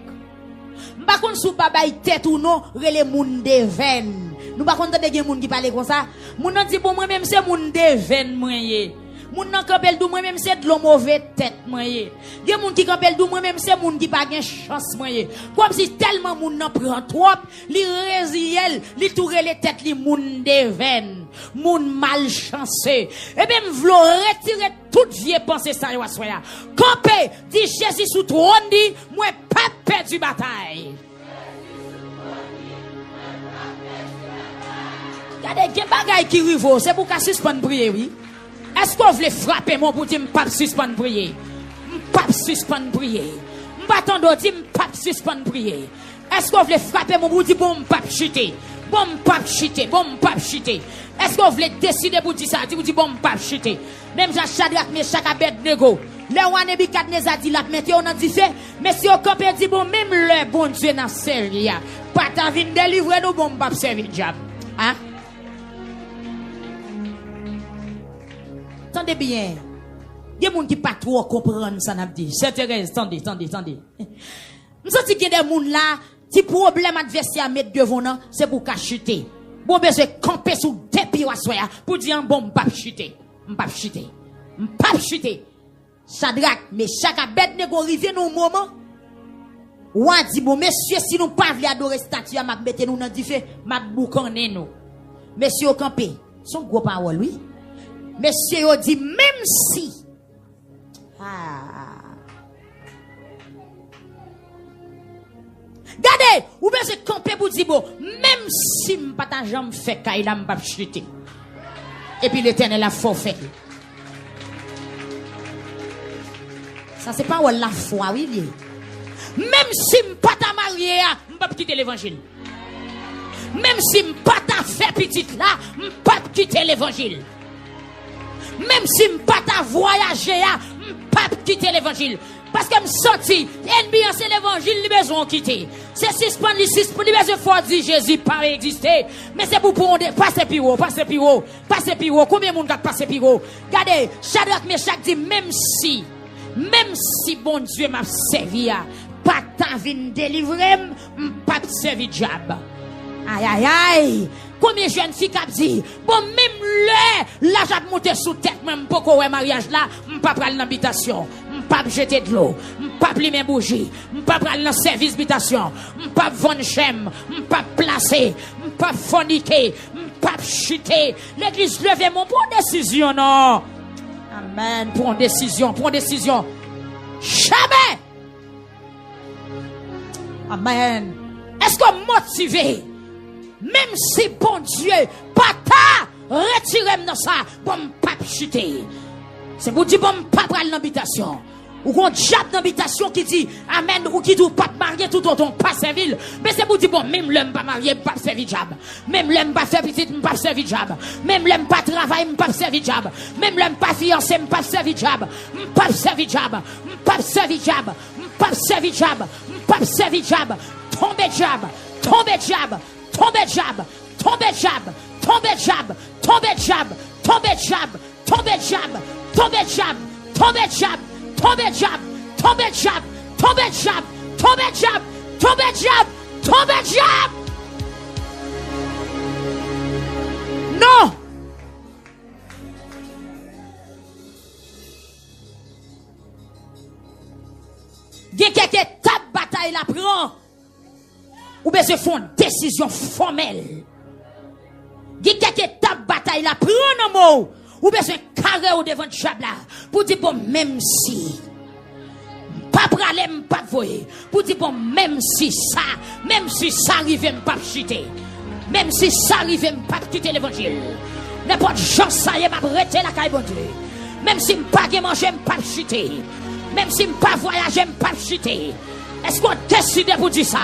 Speaker 1: M'pas compte si vous pas bailler tête ou non, relé moun de veine. Nous pas compte de gen moun qui parle comme ça. Moun nan dit bon moi même c'est moun de veine moyen. Moun nan kapel dou moi même c'est de l'eau mauvais tête moyen. Gen moun qui kapel dou moi même c'est moun qui pas gen chance moyen. Comme si tellement moun nan prend trop, li résiel, li touré les têtes li moun de veine. Moun malchanceux. Eh bien, m'vlo retirer toute vieille pensée ça yo soya. Campé, dit Jésus sous trône dit, moi pas perdu bataille. Regardez, gen bagay qui rivo, c'est pour qu'à suspendre prier, oui. Est-ce qu'on veut frapper mon pour dire m'pas suspendre prier? M'pas suspendre prier. M'pas tendre dire m'pas suspendre prier. Est-ce qu'on veut frapper mon pour dire bon m'pas chuter? Bon m'pas chuter, bon m'pas chuter. Est-ce qu'on veut décider pour dire ça? Vous dites bon m'pas chuter. Même Shadrach, Meshach, Abednego. Le roi Nebukadnezar dit la mettez on a dit fait, mais si on campé dit bon même le bon Dieu n'a servi pas ta vinn délivrer nous bon m'pas servir diable. Hein? Attendez bien. Il y a des gens qui ne pas trop comprendre ça n'a dit. C'est Thérèse, attendez. Nous sentons qu'il y a des gens là, si problème adversaire à mettre devant nous, c'est pour chuter. Bon besoin camper sous deux pieds pour dire bon m'pas chuter. M'pas chuter. Shadrach, Meshach, Abednego arrivé dans moment. Ou a dit bon monsieur si nous pas vle adorer statue m'a mettre nous dans du feu, m'a boucaner nous. Monsieur au camper, son gros parole oui. Monsieur a dit même si Regardez, ou bien c'est camper pour dire bon, même si m'pas ta jambe fait kaila m'pas chuter. Et puis l'Éternel a forfait. Ça c'est pas la foi oui. Même si m'pas ta marié, m'pas quitter l'évangile. Même si m'pas ta fait petite là, m'pas quitter l'évangile. Même si m'pas ta voyager, m'pas quitter l'évangile. Parce que m'sorti, ennemi c'est l'évangile, il besoin quitter. C'est suspendre, il besoin faut dire Jésus pas exister. Mais c'est pour passer piro. Combien de monde a passé piro? Regardez, Shadrach, Meshach dit même si bon Dieu m'a servi, pas ta vinn délivrer, pas servi diable. Aïe. Combien de jeunes filles qui dit, bon, même là, j'ai monté sous tête, même pour qu'on ait mariage là, pas prendre l'habitation. m'pas jeter de l'eau, m'pas plimer bougie, m'pas prendre dans service d'habitation, m'pas vendre chème, m'pas placer, m'pas forniquer, m'pas chuter. L'église levez mon pour décision non. Amen, prends décision, prends décision. Jamais. Amen. Est-ce qu'on motivé? Même si bon Dieu, pas ta, retirez-moi dans ça, bon pas chuter. C'est pour dire bon pas prendre l'habitation. Ou qu'on diable d'habitation qui dit amen ou qui dit pas marier tout autant pas servir. Mais c'est pour dire bon même l'homme pas marié pas servir diable. Même l'homme pas faire petite pas servir diable. Même l'homme pas travailler pas servir diable. Même l'homme pas fiancé pas servir diable. Pas servir diable. Pas servir diable. Pas servir diable. Pas servir diable. Tomber diable. Tomber diable. Tomber diable. Tomber diable. Tomber diable. Tomber diable. Tomber diable. Tomber diable. Tomber diable. Tomber diable. Tomber diable, tomber diable, tomber diable, tomber diable, tomber diable, tomber diable. Non. Il y a quelques étapes bataille la prend. Ou bien se font décision formelle. Il y a quelques étapes bataille la prend non mot. Ou bien c'est carré au devant de diable pour dire bon même si pas pralem pas voyer pour dire bon même si ça arrive pas chuter même si ça arrive pas quitter l'évangile n'importe gens ça y m'a arrêté la caille bon Dieu même si pas manger pas chuter même si pas voyager pas chuter est-ce qu'on décide pour dire ça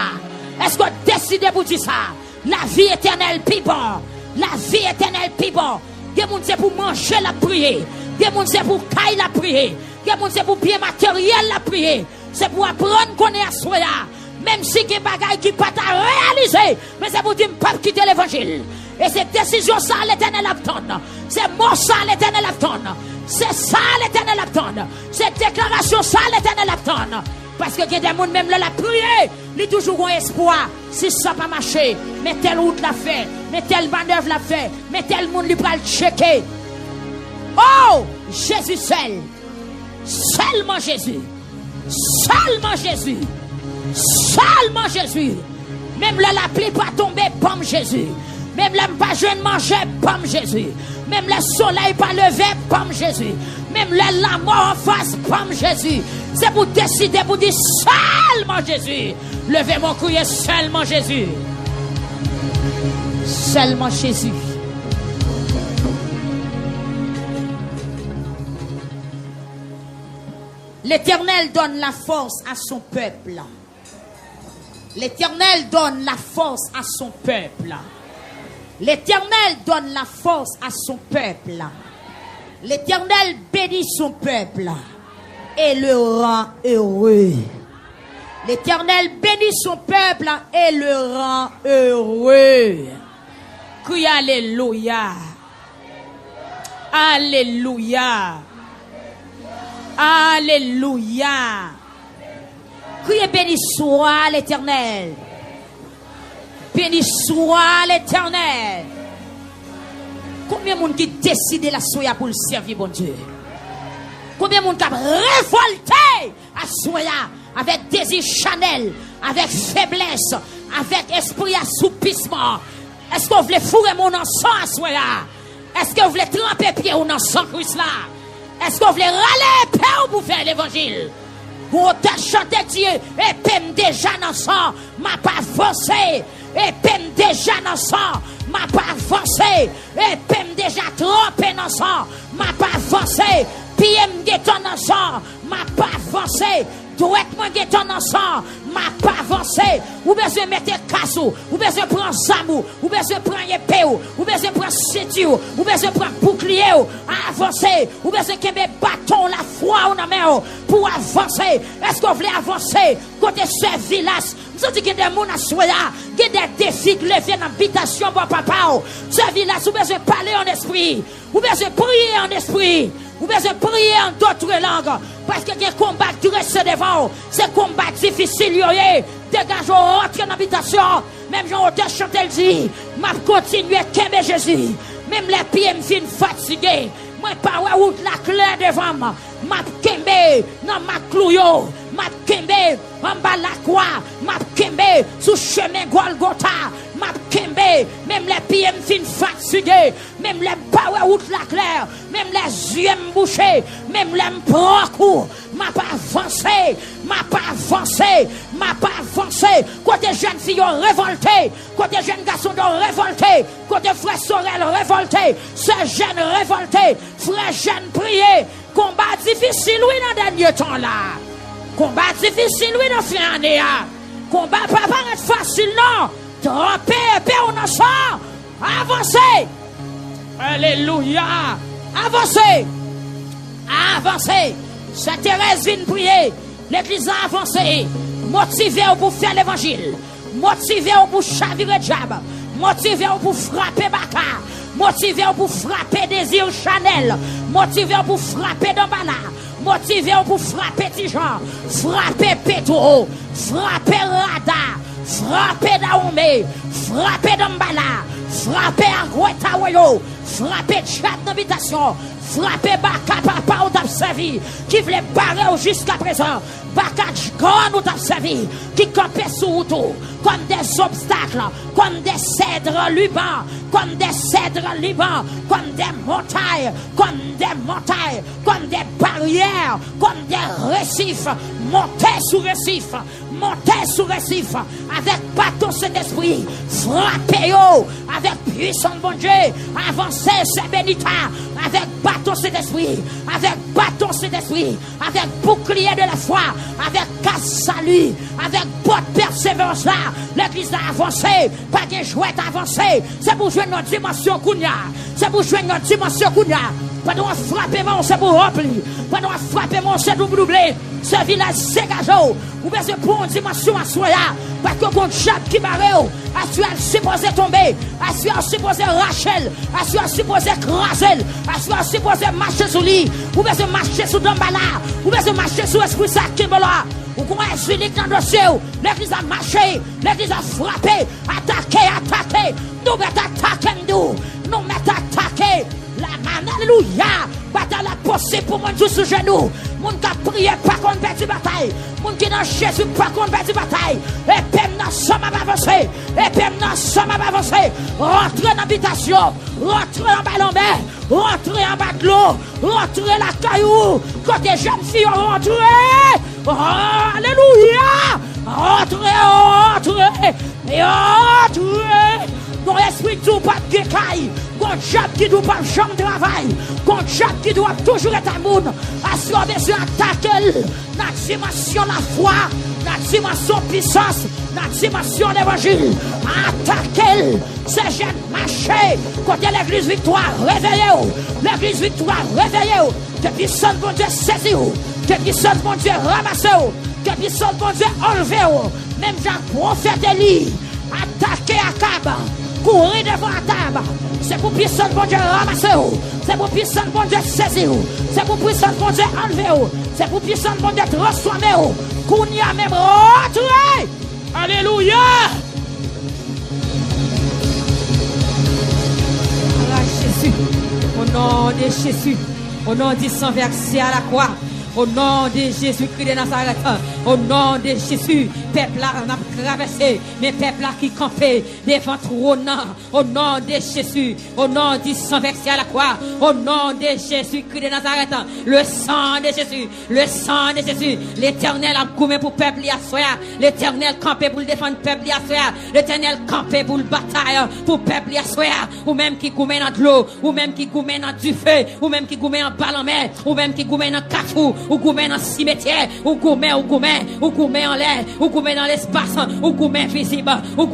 Speaker 1: est-ce qu'on décide pour dire ça la vie éternelle plus bon la vie éternelle plus bon. Des gens c'est pour manger la prier. Des gens c'est pour caille la prier. Des gens c'est pour bien matériel la prier. C'est pour apprendre qu'on est à soya. Même si il y a des bagailles qui ne peuvent pas réaliser. Mais c'est pour dire ne pas quitter l'évangile. Et cette décision ça l'éternel attend. C'est mot ça l'éternel attend. C'est ça l'éternel attend. Cette déclaration ça l'éternel attend. Parce que il y a des gens même là la prier. Il y a toujours un espoir. Si ça n'a pas marché, mais telle route l'a fait, mais telle manœuvre l'a fait, mais tel monde lui va le checker. Oh, Jésus seul. Seulement Jésus. Seulement Jésus. Seulement Jésus. Même là, la pluie pas tomber, pomme Jésus. Même là, pas jeune manger, pomme Jésus. Même le soleil pas levé, pomme Jésus. Même là, la mort en face, pomme Jésus. C'est pour décider, pour dire seulement Jésus. Levez mon crier seulement Jésus. Seulement Jésus. L'Éternel donne la force à son peuple. L'Éternel donne la force à son peuple. L'Éternel donne la force à son peuple. L'Éternel bénit son peuple et le rend heureux. L'Éternel bénit son peuple et le rend heureux. Crie Alléluia. Alléluia. Alléluia. Criez béni soit l'Éternel. Béni soit l'Éternel. Combien de monde qui décide la soya pour le servir, bon Dieu? Combien de monde qui a révolté à soya avec désir chanel, avec faiblesse, avec esprit assoupissement? Est-ce que vous voulez fourrer mon sang à soya? Est-ce que vous voulez tremper pied ou non sang Christ là? Est-ce que vous voulez râler père pour faire l'évangile? Vous te chantez Dieu et pème déjà dans sang, m'a pas avancé. Et pème déjà dans sang, m'a pas avancé. Et pème déjà trompé dans sang, m'a pas avancé. Piem gueton dans sang, m'a pas avancé. Douette-moi gueton dans sang, m'a pas avancé. Ou besoin mettre cassou, ou besoin prendre samou, ou besoin prendre épée, ou besoin prendre ceinture, ou besoin prendre bouclier, avancer, ou besoin qu'un bâton la foi ou la main pour avancer. Est-ce que vous voulez avancer côté ce village? Vous avez dit qu'il y a des gens à soya, il y a des défis qui lèvent dans l'habitation pour papa. Ce village, vous besoin parler en esprit, vous besoin prier en esprit. Vous besoin prier en d'autres langues. Parce que les combats qui restent devant, c'est combat difficile. Dégagez, rentrez dans l'habitation. Même Jean-Auteur Chantel dit, m'a continué à aimer Jésus. Même les pieds me viennent fatigués. Moi, pas ouais, route la claire devant moi. m'a kembe dans ma clouyo, m'a kembe en bas la croix, m'a kembe sous chemin Golgotha, m'a kembe même les pieds me fin fatigués, même les pas route la claire, même les yeux me bouchés, même les me prend coup, m'a pas avancé, m'a pas avancé, m'a pas avancé. Côté jeunes filles révoltées, côté jeunes garçons révoltés, côté frère Sorel révolté, sœur jeune révolté, frère jeune prié. Combat difficile oui dans dernier temps là. Combat difficile oui dans fin année. Combat pas paraître facile non. Trempé épée on en sort. Avancez. Alléluia. Avancez. Avancez. Sainte Thérèse vient prier. L'église a avancé. Motivé pour faire l'évangile. Motivé pour chavirer diable. Motivé pour frapper Baka. Motivé pour frapper Désir Chanel. Motivé pour frapper Dambala. Motivé pour frapper Tijan. Frapper Petro. Frapper Rada. Frapper Daoumé. Frapper Dambala. Frapper Agweta Wayo. Frapper Tchad d'habitation. Frapper Baka Papa ou t'observé. Qui voulait barrer jusqu'à présent. Baka Djgon ou t'observé. Qui campait sous route. Comme des obstacles. Comme des cèdres Liban. Comme des cèdres Liban. Comme des montagnes. Comme des montagnes. Comme des barrières. Comme des récifs. Montez sous récif. Montez sous récif. Avec bâton cet esprit. Frappez-yo. Avec puissant bon Dieu. Avancez c'est bénita. Avec bâton cet esprit. Avec bâton cet esprit. Avec bouclier de la foi. Avec casse salut. Avec bonne persévérance là. L'église a avancé. Pas de jouet avancé. C'est pour jouer notre dimension Kounia. C'est pour jouer notre dimension Kounia. Pas de frapper mon c'est pour remplir. Pas de frapper mon c'est pour doubler. Ce village dégage. Ou bien c'est pour une dimension à soi. Parce que bon Jacques qui barre. As-tu supposé tomber. As-tu supposé Rachel. As-tu supposé craser. As-tu supposé marcher sous lui. Ou bien c'est marcher sous Dambala. Ou bien c'est marcher sous Esprit Saint Kimbola. Ou comment est-ce unique dans le dossier. L'église a marché. L'église a frappé. Attaqué. Nous mettons attaquer nous. Nous mettons attaquer. La main, alléluia. Bataille possible pour mon Dieu sous genou. Mon qui a prié pas contre petite bataille. Mon qui dans Jésus pas contre petite bataille. Et puis nous sommes avancés. Et puis nous sommes avancés. Rentrez dans l'habitation. Rentrez en bas en mer. Rentrez en bas de l'eau. Rentrez la caillou. Côté jeune fille, rentrez. Alléluia. Rentrez. Et rentrez. Mon esprit tout pas de caille. Mon job qui doit pas chambre de travail. Mon job qui doit toujours être à monde. Assurer sur attaquer la dimension la foi, la dimension puissance, la dimension l'évangile. Attaquer ces jeunes marchés. Côté l'église victoire, réveillez-vous. L'église victoire, réveillez-vous. Que puissance bon Dieu saisissez-vous. Que puissance bon Dieu ramassez-vous. Que puissance bon Dieu enlevez-vous. Même Jean prophète Élie. Attaquez Akab. Courir devant la table. C'est pour puissance bon Dieu ramasser. C'est pour puissance bon Dieu saisir. C'est pour puissance bon Dieu enlever. C'est pour puissance bon Dieu transformer. Qu'on y a même rentrer. Alléluia.
Speaker 2: Jésus. Au nom de Jésus. Au nom du sang versé à la croix. Au nom de Jésus-Christ de Nazareth, au nom de Jésus, peuple là n'a traversé, mais peuple là qui campait devant trône, au nom de Jésus, au nom du sang versé à la croix, au nom de Jésus-Christ de Nazareth, le sang de Jésus, l'Éternel a gommé pour peuple à soir, l'Éternel campé pour le défendre peuple à soir, l'Éternel campé pour le bataille pour peuple à soir, ou même qui gommé dans de l'eau, ou même qui gommé dans du feu, ou même qui gommé en balle en mer, ou même qui gommé dans cafou, ou goumé dans cimetière, ou goumé en l'air, ou goumé dans l'espace, ou goumé visible, ou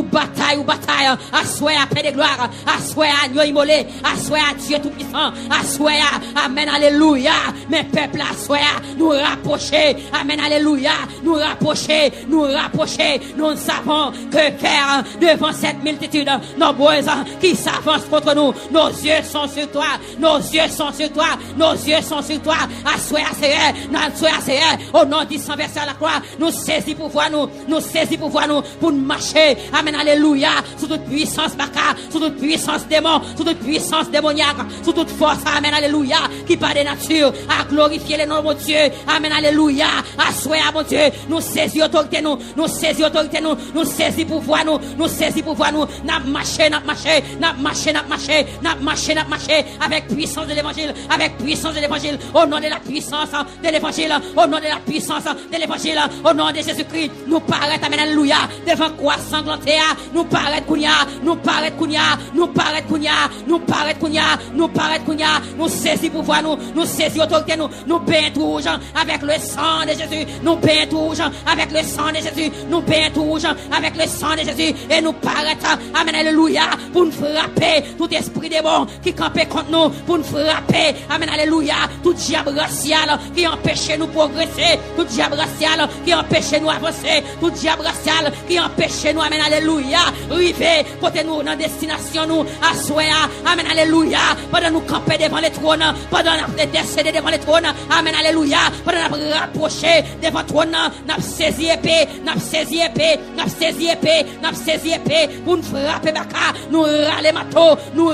Speaker 2: bataille, assoyer à paix de gloire, assoyer à Dieu immolé, assoyer à Dieu tout-puissant, assoyer, amen, alléluia, mes peuples, assoyer, nous rapprocher, amen, alléluia, nous rapprocher, nous savons que faire devant cette multitude nombreuse qui s'avance contre nous, nos yeux sont sur toi, Assoyer, au nom du sang versé à la croix, nous saisis pouvoir nous saisis pouvoir nous pour marcher, amen, alléluia, sous toute puissance baka, sous toute puissance démon, sous toute puissance démoniaque, sous toute force, amen, alléluia, qui par des natures, à glorifier le nom de mon Dieu, amen, alléluia, à souhait à mon Dieu, nous saisis autorité nous saisis autorité nous saisis pouvoir nous saisis pouvoir nous, n'a marché, avec puissance de l'évangile, au nom de la puissance de l'évangile, au nom de la puissance de l'évangile, au nom de Jésus-Christ, nous paraître, amen, alléluia, devant quoi sanglanté, nous paraître Kounia, nous saisis pouvoir nous saisis autorité nous payons tout rouge avec le sang de Jésus, nous payons tout rouge avec le sang de Jésus, nous payons tout rouge avec le sang de Jésus, et nous paraître, amen, alléluia, pour nous frapper tout esprit démon qui campait contre nous, pour nous frapper, amen, alléluia, tout diable racial qui empêchait nous progresser, tout diable racial qui empêchait nous avancer, tout diable racial qui empêchait nous, amen, alléluia, arriver, côté nous dans destination nous, à soir, amen, alléluia, pendant nous camper devant les trônes, pendant nous décéder devant les trônes, amen, alléluia, pendant nous rapprocher devant le trône, nous saisi épée, pour nous frapper baka, nous râler mato, nous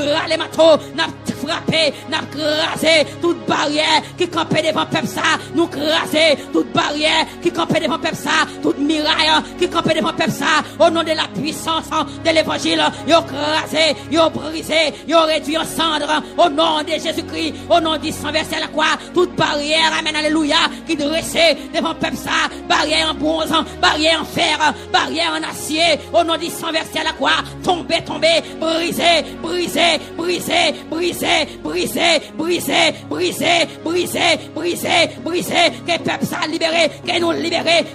Speaker 2: frapper, nous craser toute barrière qui campait devant peuple ça, nous craser toute barrière qui campait devant peuple ça, toute miraille qui campait devant peuple ça, au nom de la puissance de l'évangile, yo crasé, yo brisé, yo réduit en cendres, au nom de Jésus-Christ, au nom du sang versé à la croix, toute barrière, amen, alléluia, qui dressait devant peuple ça, barrière en bronze, barrière en fer, barrière en acier, au nom du sang versé à la croix, tomber, brisé, que peuple ça libéré, que nous libérer,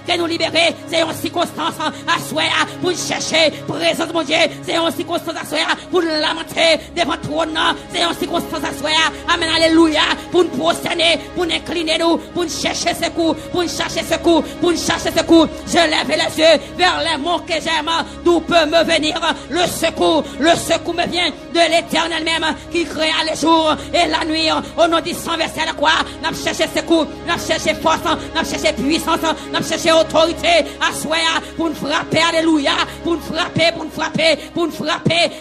Speaker 2: c'est une circonstance à souhait pour chercher présence mon Dieu, c'est une circonstance à souhait pour lamenter devant trône, c'est une circonstance à souhait, amen, alléluia, pour nous prosterner, pour nous incliner nous, pour nous chercher secours, je lève les yeux vers les monts que j'aime, d'où peut me venir le secours me vient de l'Éternel même, qui créa les jours et la nuit, au nom du sang versé à la croix, nous cherchons secours, nous cherchons force, nous cherchons puissance, nous cherchons autorité, à souhait, pour nous frapper, alléluia, pour nous frapper,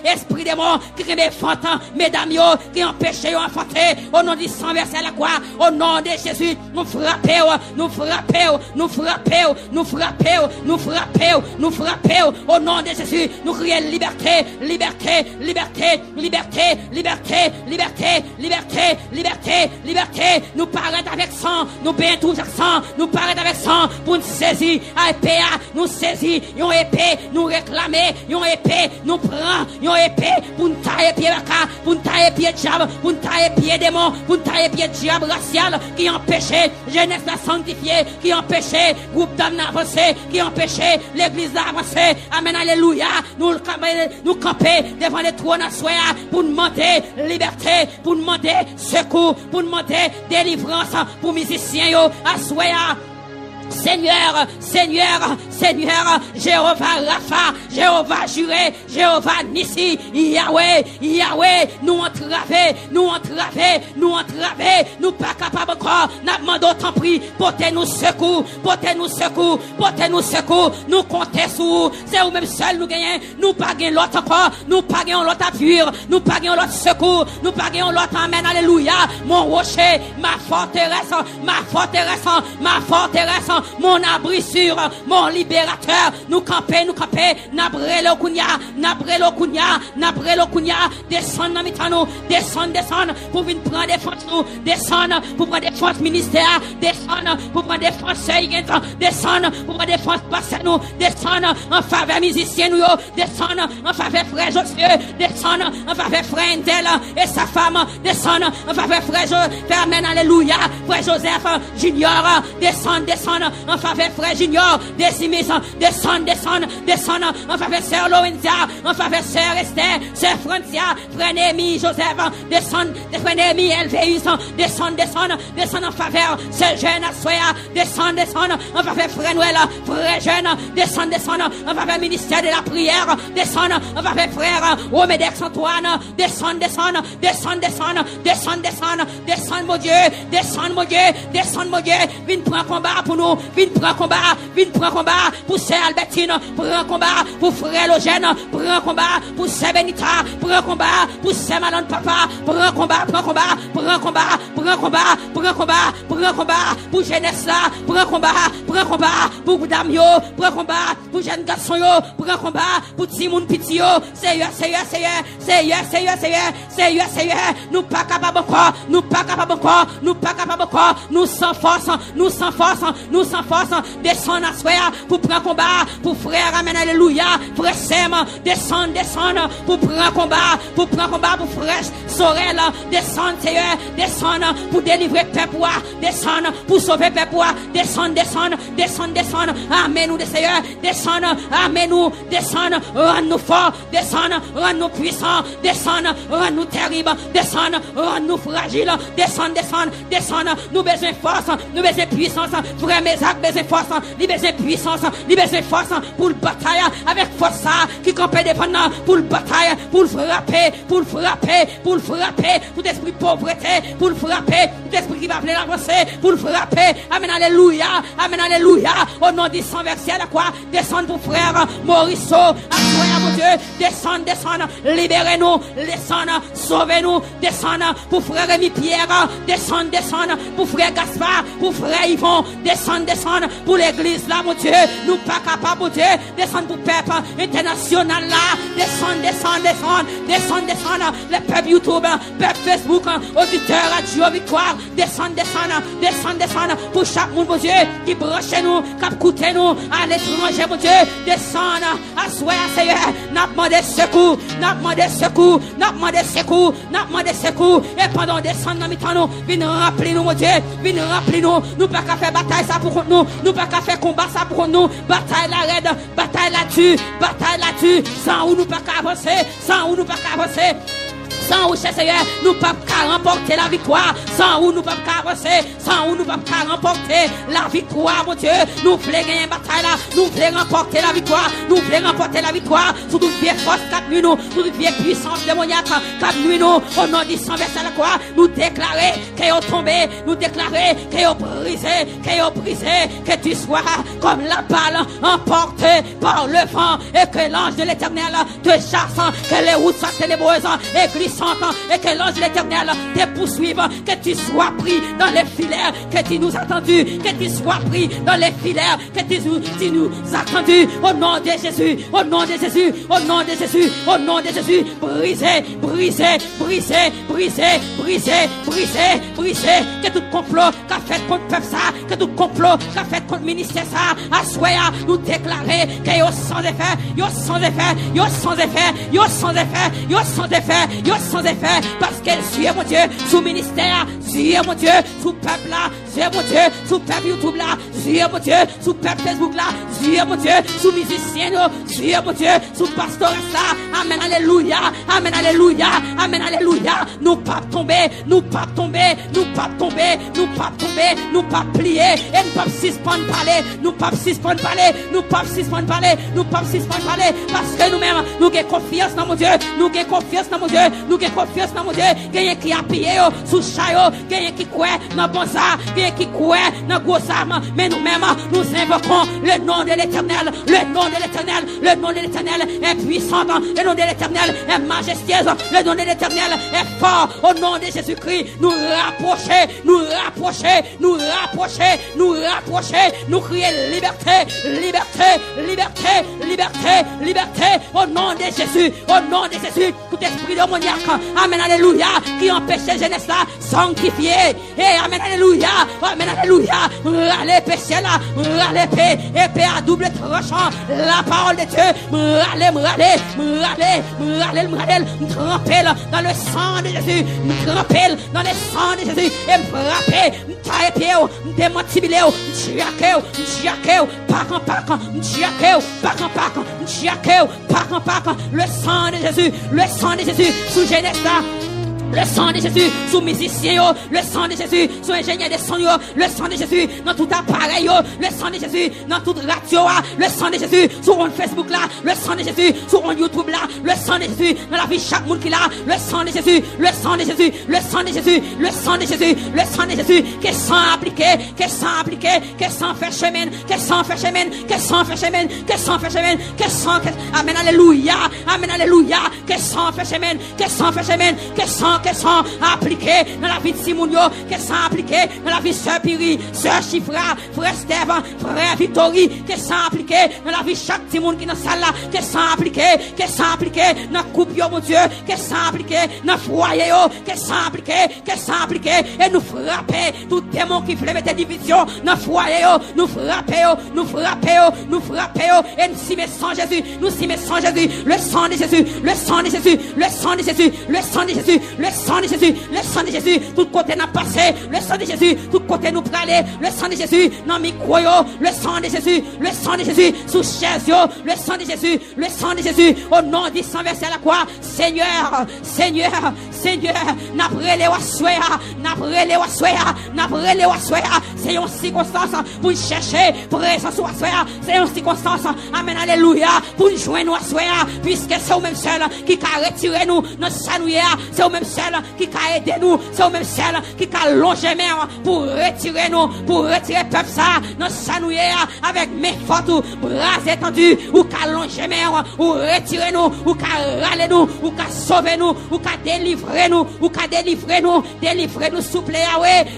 Speaker 2: esprit démon, qui remet fantin, mesdames, qui empêchent enfanter, au nom du sang versé à la croix, au nom de Jésus, nous frappez, au nom de Jésus, nous crions liberté, nous paraître avec sang, nous payons tout avec sang, nous paraître avec sang, pour nous saisir, à épée, nous saisir, yon épée, nous réclamer, yon épée, nous prend, yon épée, pour nous tailler pied baka, pour nous tailler pied diable, pour nous tailler pied démon, pour nous tailler pied diable racial, qui empêchait jeunesse à sanctifier, qui empêchait groupe d'âmes d'avancer, qui empêchait l'église d'avancer, amen, alléluia, nous camper devant les trônes à soi, pour nous demander liberté, pour nous demander secours, pour nous demander délivrance, pour musiciens yo à soi. Seigneur, Jéhovah Rapha, Jéhovah Juré, Jéhovah Nissi, Yahweh, nous entraver, nous pas capables encore, nous demandons tant prix, portez-nous secours, nous comptons sur, c'est vous même seul nous gagnons, nous pas gagnons l'autre encore, nous pas gagnons l'autre appui, nous pas gagnons l'autre secours, nous pas gagnons l'autre amen, alléluia, mon rocher, ma forteresse, mon abri sûr, mon libérateur, nous camper, nabré le kounia, descendre dans mitano, descendre, pour venir prendre défense nous, descendre, pour prendre défense ministère, descendre, pour prendre défense sœur, descendre, pour prendre défense pasteur nous, descendre, en faveur musicien nous, descendre, en faveur frère Josué, descendre, en faveur frère Endel et sa femme, descendre, en faveur frère Fermen, alléluia, frère Joseph Junior, descendre, en faveur frère Junior, Décimis, descendre, en faveur sœur Lorenza, en faveur sœur Esther, sœur Francia, frère Némi, Joseph, descendre, frère Némi, Elvéus, descendre, en faveur sœur jeune Assoya, descendre, en faveur frère Noël, frère jeune, descendre, en faveur ministère de la prière, descendre, en faveur frère Omedek, Félix-Antoine, descend, mon Dieu, descend, mon Dieu, viens prendre combat pour nous, viens prendre combat pour Sœur Albertine, prends combat pour Frère Logène, prends combat pour Sœur Benita, prends combat pour Sœur Malone Papa, prends combat pour jeunesse là, prends combat pour Damio, prends combat pour jeune garçon yo, prends combat pour Timoun Pitio, Seigneur, nous pas capable encore, nous sans force, descend à soir pour prendre combat, pour frère, amen, alléluia, frère Sem, descend, pour prendre combat, pour frère Sorel, descend, Seigneur, descend, pour délivrer peuple, descend, pour sauver peuple, descend, amen, nous, Seigneur, descend, amen, nous, descend, rends-nous forts, descend, rends-nous puissants, descend, rends-nous terribles, descend, rends-nous fragiles, descend, nous besoin force, nous besoin puissance, frère Mésac, besoin force, nous besoin puissance, nous besoin force pour le bataille, avec force qui campait dépendant, pour le bataille, pour le frapper, tout esprit pauvreté, pour le frapper, tout esprit qui va appeler l'avancée, pour le frapper, amen, alléluia, au nom du sang versé à la croix, descend pour frère Morisseau, assoyez mon Dieu, descend, libérez-nous, descend, sauvez-nous, descend pour frère Rémi Pierre, descend, pour frère Gaspard, pour frère Yvon, descend, pour l'église là, mon Dieu, nous pas capables, mon Dieu, descend pour peuple international là, descend, les peuples YouTube, peuple Facebook, auditeurs, radio, victoire, descend, pour chaque monde, mon Dieu, qui branche nous, qui écoute nous, à l'étranger, mon Dieu, descend, assoyez, Seigneur, n'a demandé secours, et pendant descendre dans mi-temps, nous, viens remplir nous, mon Dieu, nous pas qu'à faire bataille ça pour nous pas qu'à faire combat ça pour nous, bataille la raide, bataille là-dessus, sans où nous pas qu'à avancer, sans où, Seigneur, nous ne pouvons pas remporter la victoire. Sans où nous ne pouvons pas avancer. Sans où nous ne pouvons pas remporter la victoire, mon Dieu. Nous voulons gagner une bataille là. Nous voulons remporter la victoire. Sous toute vieille force, 4 nuits, nous. Sous toute vieille puissance démoniaque, 4 nuits, nous. Au nom du sang versé à la croix, nous déclarer qu'ils ont tombé. Nous déclarer qu'ils ont brisé. Que tu sois comme la balle emportée par le vent. Et que l'ange de l'éternel te chasse. Que les routes soient ténébreuses et glissantes. Et que l'ange de l'éternel te poursuive, que tu sois pris dans les filaires, que tu nous as attendus, que tu sois pris dans les filaires, que tu nous as attendus, au nom de Jésus, brisez, que tout complot qu'a fait contre peuple ça, que tout complot qu'a fait contre ministère ça, à soya, nous déclarer que yo sans effet, parce qu'elle suit mon Dieu, sous ministère, suit mon Dieu, sous peuple là, suit mon Dieu, sous peuple YouTube là, suit mon Dieu, sous peuple Facebook là, suit mon Dieu, sous musicien là, suit mon Dieu, sous pasteur là, amen, alléluia, nous pas tomber, nous pas plier, et nous pas suspendre parler, parce que nous-mêmes, nous avons confiance dans mon Dieu, nous avons confiance dans mon Dieu, gagne qui a pillé sous chayo, gagne qui croit dans bon ça, gagne qui croit dans gros armes, mais nous-mêmes nous invoquons le nom de l'Éternel, le nom de l'Éternel est puissant, le nom de l'Éternel est majestueux, le nom de l'Éternel est fort, au nom de Jésus-Christ, nous rapprocher, nous crier liberté, au nom de Jésus, tout esprit démoniaque, amen, alléluia, qui empêchait jeunesse là, sanctifié, et amen, alléluia, râler péché là, râler épée à double tranchant, la parole de Dieu, râler, tremper dans le sang de Jésus, et me frapper, me tailler pied, me démantibiler, me chiaquer, pac en pac, le sang de Jésus, sous jeunesse là, Le sang de Jésus sous musiciens, le sang de Jésus sous ingénieurs de son, le sang de Jésus dans tout appareil, le sang de Jésus dans toute radio, le sang de Jésus sur mon Facebook là, le sang de Jésus sur mon YouTube là, le sang de Jésus dans la vie de chaque monde qui l'a, le sang de Jésus, le sang de Jésus, le sang de Jésus, le sang de Jésus, le sang de Jésus, que sang appliqué, que sang appliqué, que sang fait chemin, que sang fait chemin, que sang fait chemin, que sang fait chemin, que sang, amen, alléluia, que sang fait chemin, que sang fait chemin, que sang appliqué dans la vie de Simonio, que sang appliqué dans la vie de Sœur Piri, Sœur Chifra, Frère Steve, Frère Victory, que sang appliqué dans la vie de chaque petit monde qui est dans la salle là, que sang appliqué dans la coupe, mon Dieu, que sang appliqué dans le foyer, que sang appliqué, et nous frapper tout démon qui voulait mettre division dans le foyer, nous frapper, et nous s'y mettons sans Jésus, le sang de Jésus, le sang de Jésus, le sang de Jésus, le sang de Jésus, le sang de Jésus, le sang de Jésus, tout côté n'a passé, le sang de Jésus, tout côté nous praler, le sang de Jésus, dans micro, le sang de Jésus, sous chaise, le sang de Jésus, au nom du sang versé à la croix, Seigneur, n'abrele wassoya, c'est une circonstance pour chercher présence wassoya, c'est une circonstance, amen, alléluia, pour nous joindre wassoya, puisque c'est au même seul qui a retiré nous, notre sanouya, c'est au même seul qui a aidé nous, c'est au même seul qui a longé mer pour retirer nous, pour retirer peuple ça, notre sanouya, avec mes fortes, bras étendus, ou qu'a longé mer, ou retirer nous, ou qu'a râler nous, ou qu'a sauver nous, ou qu'a délivrer nous, délivrer nous, s'il vous plaît,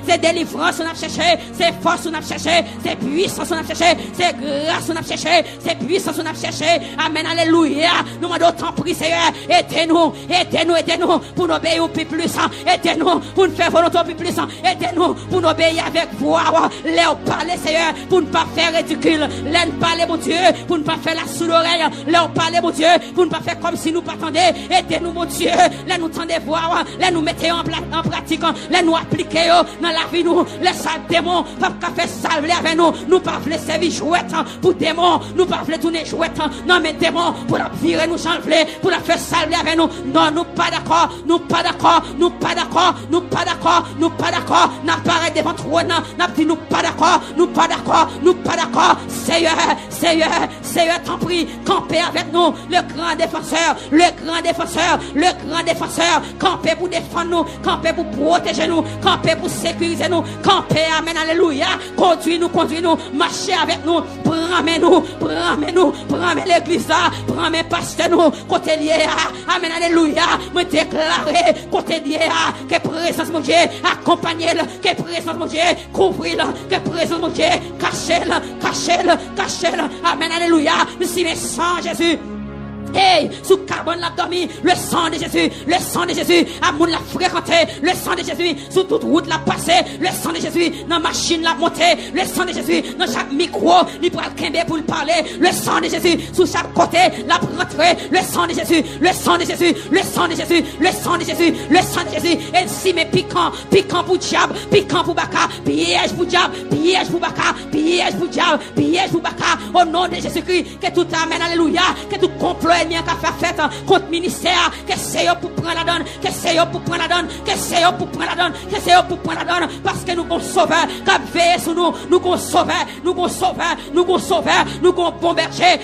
Speaker 2: c'est délivrance on a cherché, c'est force on a cherché, c'est puissance on a cherché, c'est grâce on a cherché, c'est puissance on a cherché, amen, alléluia, nous demandons tant prix, Seigneur, aidez-nous, pour nous obéir au plus, aidez-nous, pour nous faire volonté au plus, aidez-nous, pour nous obéir avec voix, leur parler, Seigneur, pour ne pas faire ridicule, leur parler, mon Dieu, pour ne pas faire la sous l'oreille, leur parler, mon Dieu, pour ne pas faire comme si nous pas attendions, aidez-nous, mon Dieu, là nous tendez voir, là nous mettez en pratique, là nous appliquer dans la vie, nous, les sales démons, pas faire salver avec nous pas voulons servir jouette pour démons, nous pas voulons tourner jouette, non mais démons, pour la virer, nous changer, pour la faire salver avec nous, non, nous pas d'accord, n'apparaît devant trône, n'a dit nous pas d'accord, Seigneur, t'en prie, campez avec nous, le grand défenseur, campez pour défendre nous, campez pour protéger nous, campez pour sécuriser nous, campez, amen, alléluia, conduis-nous, marchez avec nous, prends l'église, prends pasteur nous, côté lié, amen, alléluia, me déclarer, côté lié, que présence mon Dieu, accompagnez-le, que présence mon Dieu, couvrez-le, que présence mon Dieu, cachez-le, amen, alléluia, nous sommes sans Jésus. Hey, sous carbone l'abdomen, le sang de Jésus, amour l'a fréquenté, le sang de Jésus, sous toute route l'a passé, le sang de Jésus, dans machine l'a monté, le sang de Jésus, dans chaque micro, il pourra le pour le parler, le sang de Jésus, sous chaque côté, l'a rentré, le sang de Jésus, et si mais piquant pour diable, piquant pour baka, piège pour diable, au nom de Jésus-Christ, que tout amène, alléluia, que tout complot qu'a fait fête contre ministère, que c'est pour prendre la donne, parce que nous qu'on sauveur, qu'a veillé sur nous, nous qu'on sauveur, bon berger,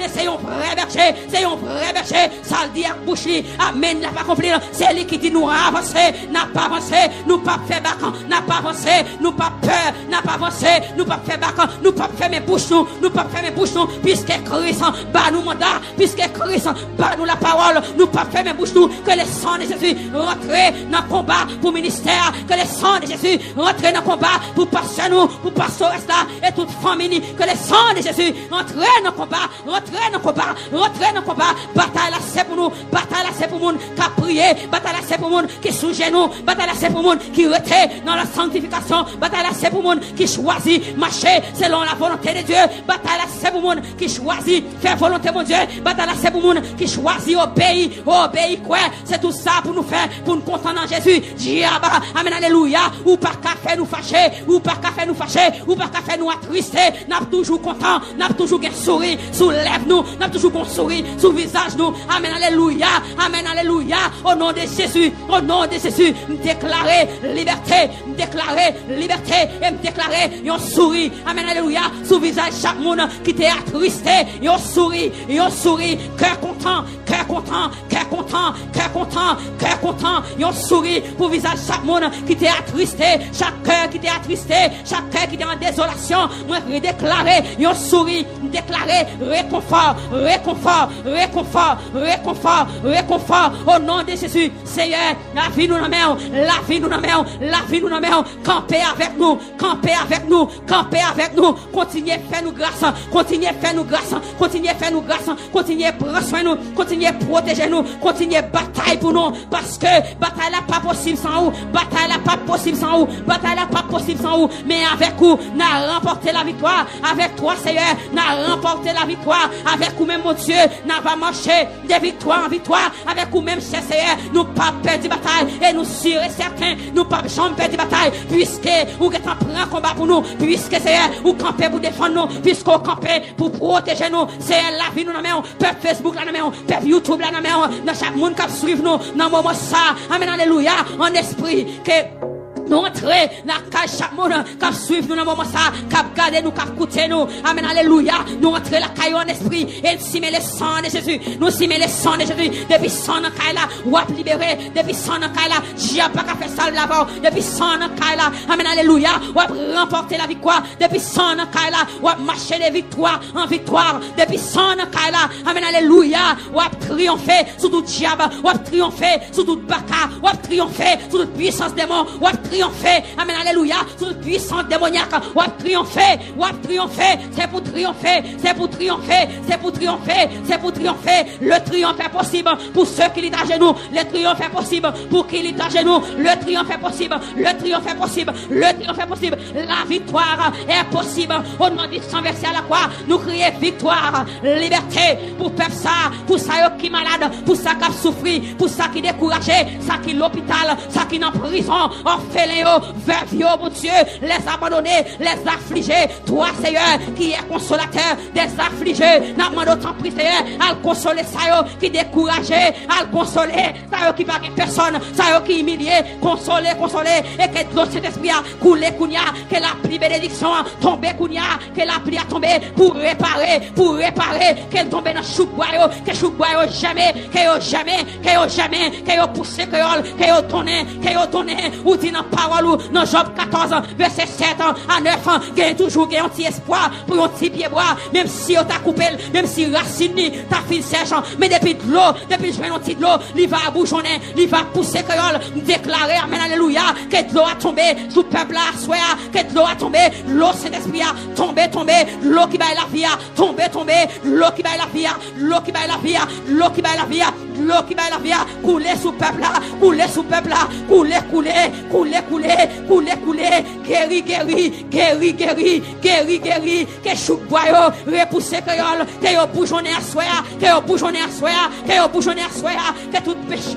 Speaker 2: c'est un vrai berger, ça le dit à bouche, amen, n'a pas compris, c'est lui qui dit nous avancer, n'a pas avancé, nous pas faire bac, n'a pas avancé, nous pas peur, n'a pas avancé, nous pas faire bac, nous pas faire mes bouches, nous pas faire mes bouches, puisque Christ bat nous mandat, puisque Christ bat nous la parole, nous pas faire mes bouches, nous, que le sang de Jésus rentre dans le combat pour ministère, que le sang de Jésus rentre dans le combat pour passer nous, pour passer resta et toute famille, que le sang de Jésus rentre dans le combat, bataille là c'est pour nous, bataille là c'est pour nous qui a prié, bataille là c'est pour nous qui sous genoux, bataille là c'est pour nous qui retient dans la sanctification, bataille là c'est pour nous qui choisit marcher selon la volonté de Dieu, bataille là c'est pour nous qui choisit faire volonté mon Dieu, bataille là c'est pour nous qui choisit obéir quoi, c'est tout ça pour nous faire, pour nous contenter en Jésus, diable, amen, alléluia, ou pas qu'à faire nous fâcher, ou pas qu'à faire nous attrister, n'a toujours content, n'a toujours un sourire sous lèvres nous, n'a toujours un sourire sous visage nous, amen, alléluia, Amen, alléluia. Au nom de Jésus, au nom de Jésus, me déclarer liberté, me déclarer liberté et me déclarer yon souris. Amen, alléluia. Sous visage chaque monde qui t'est attristé, yon souris, cœur content, cœur content, cœur content, cœur content, cœur content, yon souris pour visage chaque monde qui t'est attristé, chaque cœur qui t'est attristé, chaque cœur qui est en désolation. Moi, je déclarer yon souris, déclarer réconfort, réconfort, réconfort, réconfort, réconfort au nom de Jésus. Seigneur, la vie nous la main, la vie nous la main, la vie nous la main. Campez avec nous, campez avec nous, campez avec nous. Continuez faire nous grâce, continuez faire nous grâce, continuez faire nous grâce, continuez prendre soin nous, continuez protéger nous, continuez bataille pour nous, parce que bataille n'est pas possible sans vous, bataille n'est pas possible sans vous, bataille n'est pas possible sans vous, mais avec vous, n'a remporté la victoire, avec toi Seigneur, n'a remporté la victoire, avec vous même mon Dieu, n'a pas marché de victoire en victoire, avec vous même cher Seigneur, nous pas perdre bataille, et nous sûrs et certains, nous pas jamais perdre bataille, puisque vous êtes en prend combat pour nous, puisque Seigneur, vous campez pour défendre nous, puisque vous campez pour protéger nous, c'est la vie nous la main, peuple Facebook la main, peuple YouTube la main, dans chaque monde qui suit nous, dans le moment ça, amen, alléluia, en esprit, que nous entrer dans la cage chaque monde qui suivre nous dans le moment ça, qui garder nous, qui écouter nous. Amen, alléluia. Nous entrer la caille en esprit et simer le sang de Jésus. Nous simer le sang de Jésus. Depuis sang dans la caille là, ou à libérer. Depuis sang dans la caille là, j'ai pas qu'à faire ça là-bas. Depuis sang dans la caille là, amen, alléluia. Ou à remporter la victoire. Depuis sang dans la caille là, ou à marcher les victoires en victoire. Depuis sang dans la caille là, amen, alléluia. Ou à triompher sur tout diable. Ou à triompher sur toute baka. Ou à triompher sur toute puissance démon. Ou à triompher, amen, alléluia, sur toute puissance démoniaque, ou à triompher, c'est pour triompher, c'est pour triompher, c'est pour triompher, c'est pour triompher. Le triomphe est possible pour ceux qui lient à genoux, le triomphe est possible pour qui lient à genoux, le triomphe est possible, le triomphe est possible, le triomphe est possible, la victoire est possible. Au nom du sang versé à la croix, nous crions victoire, liberté pour peuple ça, pour ça qui est malade, pour ça qui a souffert, pour ça qui est découragé, ça qui est l'hôpital, ça qui est en prison, orphelin, veuve, mon Dieu, les abandonnés, les affligés, toi Seigneur, qui est consolateur des affligés, n'a demandé autant pris Seigneur, à consoler ça qui est découragé, à consoler ça qui va personne, ça qui est humilié, consoler, et que l'autre Saint-Esprit a coulé Kounia, que la pluie bénédiction a tombé Kounia, que la pluie a tombé pour réparer, qu'elle tombe dans chouboyo, que chouboyo jamais, que poussé, que donné, ou dit dans parole dans Job 14 verset 7 à 9 gagne toujours un petit espoir pour un petit pied bois, même si on t'a coupé, même si racine ta fille sèche, mais depuis de l'eau, depuis je mets un petit de l'eau, il va bouchonner, il va pousser créole, déclarer amen, alléluia, que de l'eau a tombé sous peuple là, soit que de l'eau a tombé, l'eau Saint-Esprit a tombé, l'eau qui baille la vie a tombé, l'eau qui baille la vie a, l'eau qui baille la vie a, l'eau qui baille la vie a, l'eau qui baille la vie a, couler sous peuple là, couler sous peuple là, couler, guéri, que chouk boyo, repousser créole, que yo bouchonné à soya, que tout péché.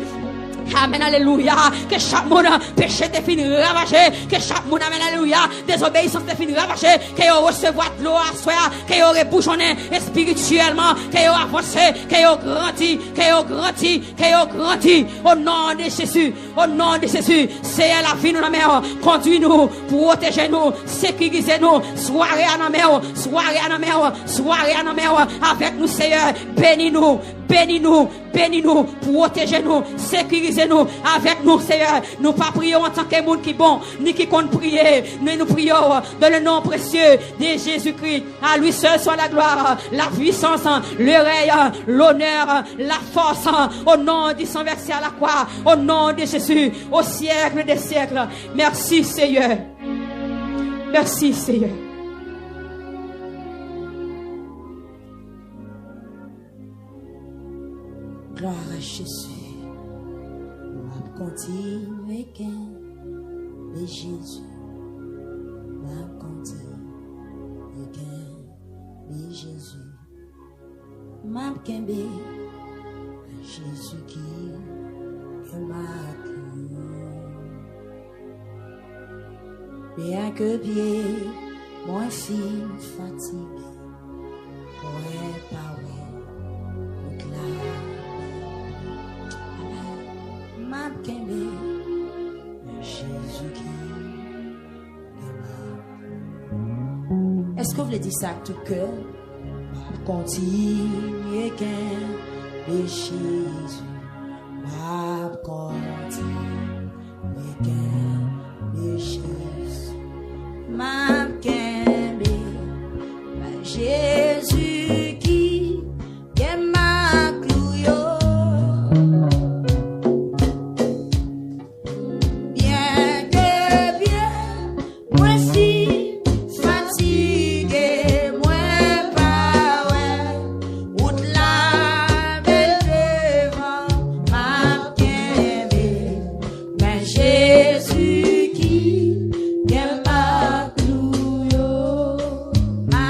Speaker 2: Amen, alléluia, que chaque monde péché te fini ravagé, que chaque monde, amen, alléluia, désobéissance te fini ravagé, que yo recevoir de l'eau à soi, que yo rebouchonné spirituellement, que yo avancé, que yo grandi, au nom de Jésus, c'est la vie nous la mer, conduis-nous, protégez-nous, sécurisez-nous, soirée à la mer, avec nous Seigneur, bénis-nous, protégez-nous, sécurisez-nous avec nous, Seigneur. Nous pas prions en tant que monde qui bon, ni qui compte prier, mais nous prions dans le nom précieux de Jésus-Christ. À lui seul soit la gloire, la puissance, le règne, l'honneur, la force, au nom du sang versé à la croix, au nom de Jésus, au siècle des siècles. Merci, Seigneur. Merci, Seigneur.
Speaker 1: Gloire à Jésus. Je continue de Jésus. Je continue de Jésus. Je continue Jésus qui m'a cru. Bien que bien, moi si fatigué, ouais, pas ouais, Est-ce que vous voulez dire ça à tout cœur? Continuez qu'un de Jésus. Ma continuez qu'un de Jésus. Ma qu'un Jésus qui est ma clouio. Bien que bien, moi si fatigué, moi pas ouais, ou de la belle devant ma qu'aimé, mais Jésus qui est ma clouio, ma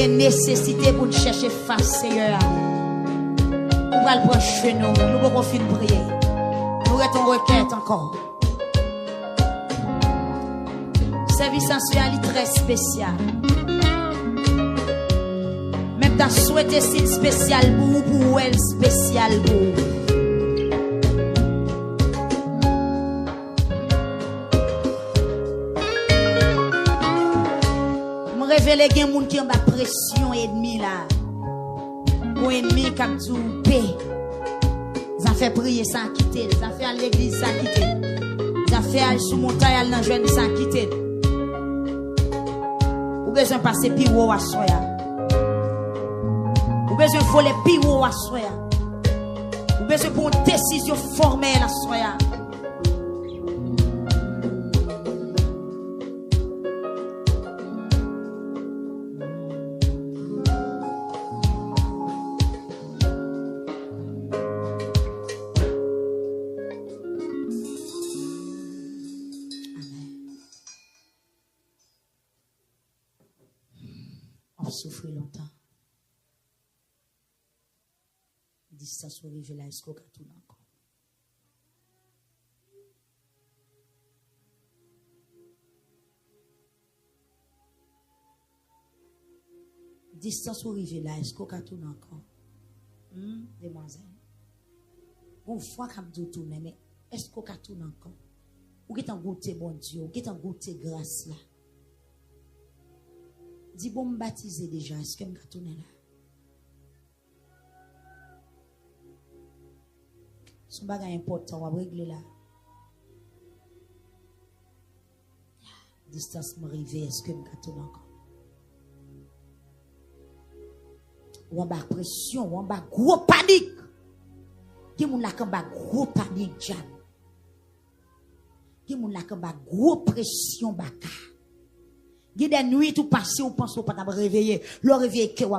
Speaker 1: une nécessité pour nous chercher face, Seigneur. Nous allons prendre chez nous. Nous allons finir de prier. Nous avons une requête encore. Service sensuel très spécial. Même ta souhaité site spécial pour elle spécial pour. Révéler gen moun qui en bas pression ennemi là. Ou ennemi qui dit paix. Ça fait prier sans quitter, ça fait à l'église sans quitter. Ça fait aller sous montagne dans jeune sans quitter. Ou besoin passer piro à soya. Ou besoin voler piro à soya. Ou besoin pour une décision formelle à soya. Souffrir longtemps. Distance au rive là, est-ce qu'on a tout encore? Distance au rive là, est-ce qu'on a tout encore? Demoiselle. Une fois qu'on a tout, mais est-ce qu'on a tout encore? Ou est-ce qu'on a goûté bon Dieu? Ou est-ce qu'on a goûté grâce là? Dis bon me baptiser déjà, est-ce que je vais tourner là? Son bagage important, on va régler là. Distance me rive, est-ce que je vais tourner encore? Ou en bas pression, ou en bas gros panique. Qui moun la kan ba gros panique jam. Qui moun la kan ba gros pression baka. Il y a des nuits tout passé, on pense pas réveiller. Le réveil que vous